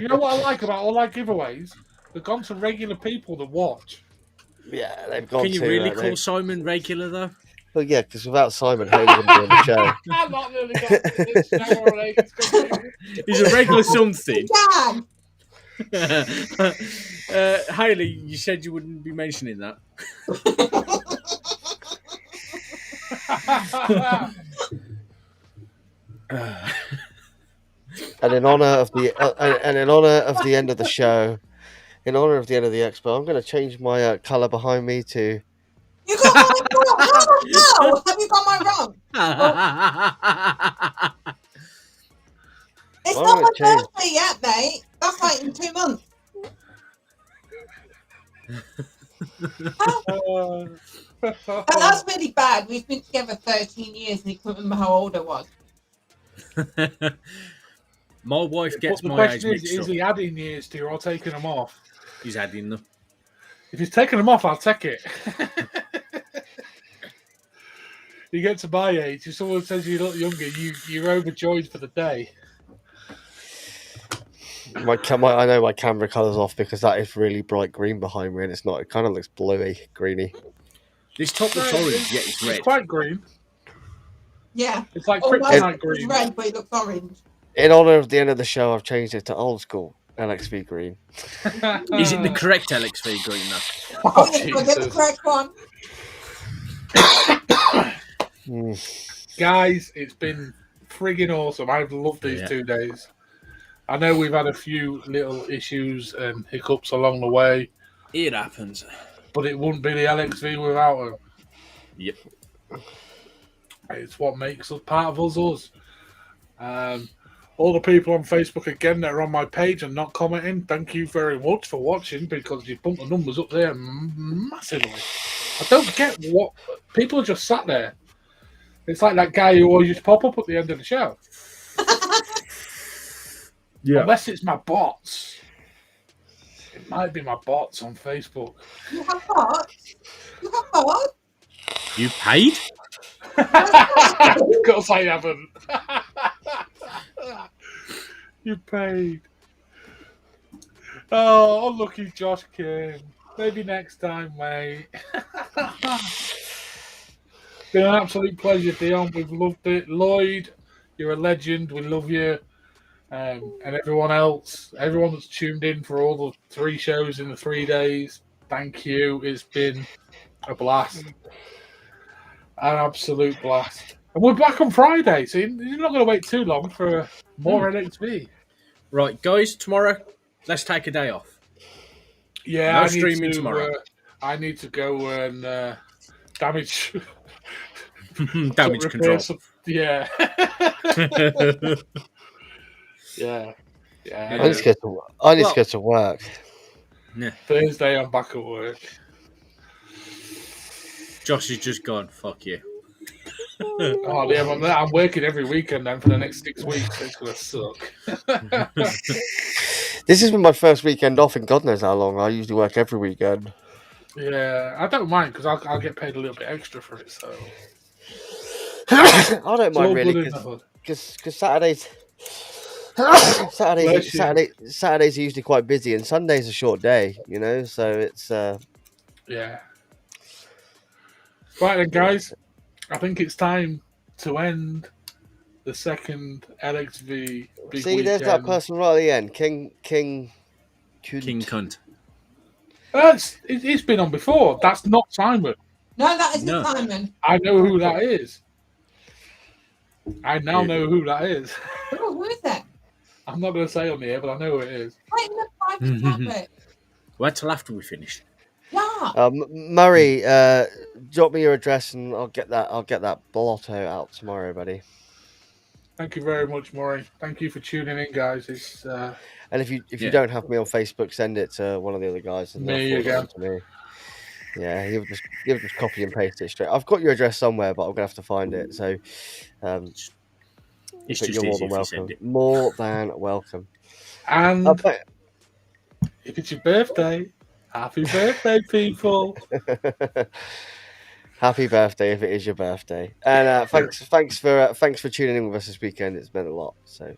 [SPEAKER 2] know what I like about all our giveaways? They've gone to regular people to watch.
[SPEAKER 1] Yeah, they've gone.
[SPEAKER 5] Can you really call Simon regular though?
[SPEAKER 1] Well, yeah, because without Simon, Hayley wouldn't be on the show.
[SPEAKER 2] I'm not really got this show already.
[SPEAKER 5] He's a regular something.
[SPEAKER 3] Dad!
[SPEAKER 5] Hayley, you said you wouldn't be mentioning that.
[SPEAKER 1] And in honor of the end of the show, in honor of the end of the expo, I'm going to change my color behind me to.
[SPEAKER 3] You got mine wrong. How the hell have you got mine wrong? It's not my birthday yet, mate. That's like in 2 months. That's really bad. We've been together 13 years and he couldn't remember how old I was.
[SPEAKER 5] My wife gets my age mixed
[SPEAKER 2] is
[SPEAKER 5] up.
[SPEAKER 2] he adding years to you or taking them off?
[SPEAKER 5] He's adding them.
[SPEAKER 2] If he's taking them off, I'll take it. You get to my age, if someone says you look younger, you're overjoyed for the day.
[SPEAKER 1] I know my camera colour's off because that is really bright green behind me, and it's not. It kind of looks bluey, greeny.
[SPEAKER 5] This top looks orange, yet it's red.
[SPEAKER 2] It's quite green.
[SPEAKER 3] Yeah.
[SPEAKER 2] It's like kryptonite green.
[SPEAKER 3] It's red, but it looks orange.
[SPEAKER 1] In honour of the end of the show, I've changed it to old school LXV green.
[SPEAKER 5] Is it the correct LXV green, though?
[SPEAKER 3] Oh, yes, I'll get the correct one.
[SPEAKER 2] Guys, it's been friggin' awesome. I've loved these 2 days. I know we've had a few little issues and hiccups along the way.
[SPEAKER 5] It happens.
[SPEAKER 2] But it wouldn't be the LXV without them.
[SPEAKER 5] Yep.
[SPEAKER 2] It's what makes us part of us. All the people on Facebook, again, that are on my page and not commenting, thank you very much for watching, because you bumped the numbers up there massively. I don't get what... People are just sat there. It's like that guy who always used to pop up at the end of the show.
[SPEAKER 5] Yeah.
[SPEAKER 2] Unless it's my bots. It might be my bots on Facebook.
[SPEAKER 3] You have bots? You have bots?
[SPEAKER 5] You paid?
[SPEAKER 2] Of course I haven't. You paid. Oh, unlucky Josh King. Maybe next time, mate. Been an absolute pleasure, Dion. We've loved it. Lloyd, you're a legend. We love you. And everyone else, everyone that's tuned in for all the 3 shows in the 3 days, thank you. It's been a blast. An absolute blast. And we're back on Friday, so you're not going to wait too long for more LXV.
[SPEAKER 5] Right, guys, tomorrow, let's take a day off.
[SPEAKER 2] Yeah,
[SPEAKER 5] no streaming tomorrow.
[SPEAKER 2] I need to go and damage...
[SPEAKER 5] damage control.
[SPEAKER 2] Yeah. Yeah.
[SPEAKER 1] I need to get to work.
[SPEAKER 5] Yeah.
[SPEAKER 2] Thursday, I'm back at work.
[SPEAKER 5] Josh is just gone. Fuck you.
[SPEAKER 2] Oh, yeah, I'm working every weekend then for the next 6 weeks. So it's going to suck.
[SPEAKER 1] This has been my first weekend off in God knows how long. I usually work every weekend.
[SPEAKER 2] Yeah, I don't mind because I'll get paid a little bit extra for it. So
[SPEAKER 1] I don't mind really because Saturdays are usually quite busy, and Sunday's a short day, you know. So it's
[SPEAKER 2] yeah. Right then, guys. I think it's time to end the second LXV big
[SPEAKER 1] See, there's that person right at the end, King
[SPEAKER 5] Cunt.
[SPEAKER 2] It's been on before. That's not Simon.
[SPEAKER 3] No, that isn't Simon.
[SPEAKER 2] I know who that is. I now know who that is.
[SPEAKER 3] Oh, who is that?
[SPEAKER 2] I'm not going to say on the air, but I know who it is.
[SPEAKER 3] Wait in the private topic.
[SPEAKER 5] Wait till after we finish.
[SPEAKER 3] Yeah.
[SPEAKER 1] Murray, drop me your address and I'll get that blotto out tomorrow, buddy.
[SPEAKER 2] Thank you very much, Maury. Thank you for tuning in, guys. It's
[SPEAKER 1] and if you don't have me on Facebook, send it to one of the other guys and
[SPEAKER 2] me again.
[SPEAKER 1] To me. Yeah, he'll just copy and paste it straight. I've got your address somewhere, but I'm gonna have to find it. So,
[SPEAKER 5] it's just you're more than welcome.
[SPEAKER 1] More than welcome.
[SPEAKER 2] And if it's your birthday, happy birthday, people!
[SPEAKER 1] Happy birthday if it is your birthday. And thanks for tuning in with us this weekend. It's meant a lot. So.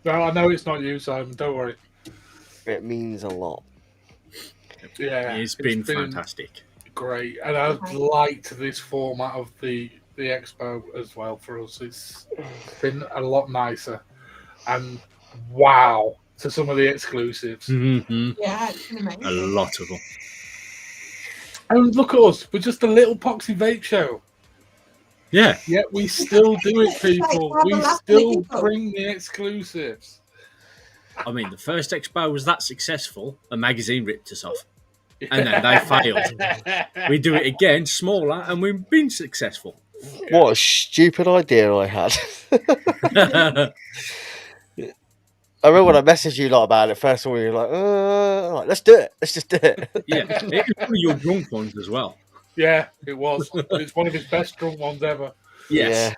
[SPEAKER 2] Well, I know it's not you, Simon. Don't worry.
[SPEAKER 1] It means a lot.
[SPEAKER 2] Yeah,
[SPEAKER 5] it's been fantastic.
[SPEAKER 2] Great, and I've liked this format of the expo as well for us. It's been a lot nicer, and wow to some of the exclusives.
[SPEAKER 5] Mm-hmm.
[SPEAKER 3] Yeah, it's been amazing.
[SPEAKER 5] A lot of them.
[SPEAKER 2] And look at us, we're just a little poxy vape show.
[SPEAKER 5] Yeah.
[SPEAKER 2] Yet we still do it, people. We still bring the exclusives.
[SPEAKER 5] I mean, the first expo was that successful, a magazine ripped us off. And then they failed. We do it again, smaller, and we've been successful.
[SPEAKER 1] What a stupid idea I had. I remember when I messaged you lot about it first of all, you were like, let's do it. Let's just do it.
[SPEAKER 5] Yeah, it was one of your drunk ones as well.
[SPEAKER 2] Yeah, it was. It's one of his best drunk ones ever.
[SPEAKER 5] Yes.
[SPEAKER 2] Yeah.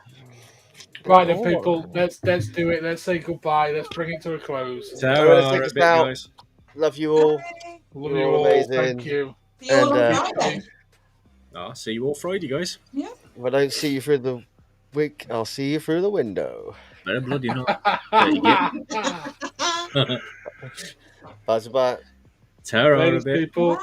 [SPEAKER 2] Right then, people, let's do it. Let's say goodbye. Let's bring it to a close.
[SPEAKER 5] Take us out,
[SPEAKER 1] guys. Love you all.
[SPEAKER 2] Love you all. Amazing. Thank you.
[SPEAKER 3] See you all on Friday.
[SPEAKER 5] I'll see you all Friday, guys.
[SPEAKER 3] Yeah.
[SPEAKER 1] If I don't see you through the week, I'll see you through the window.
[SPEAKER 5] Better bloody not. There you go.
[SPEAKER 1] Bye bye.
[SPEAKER 5] Terror a bit.
[SPEAKER 2] People.
[SPEAKER 3] Bye.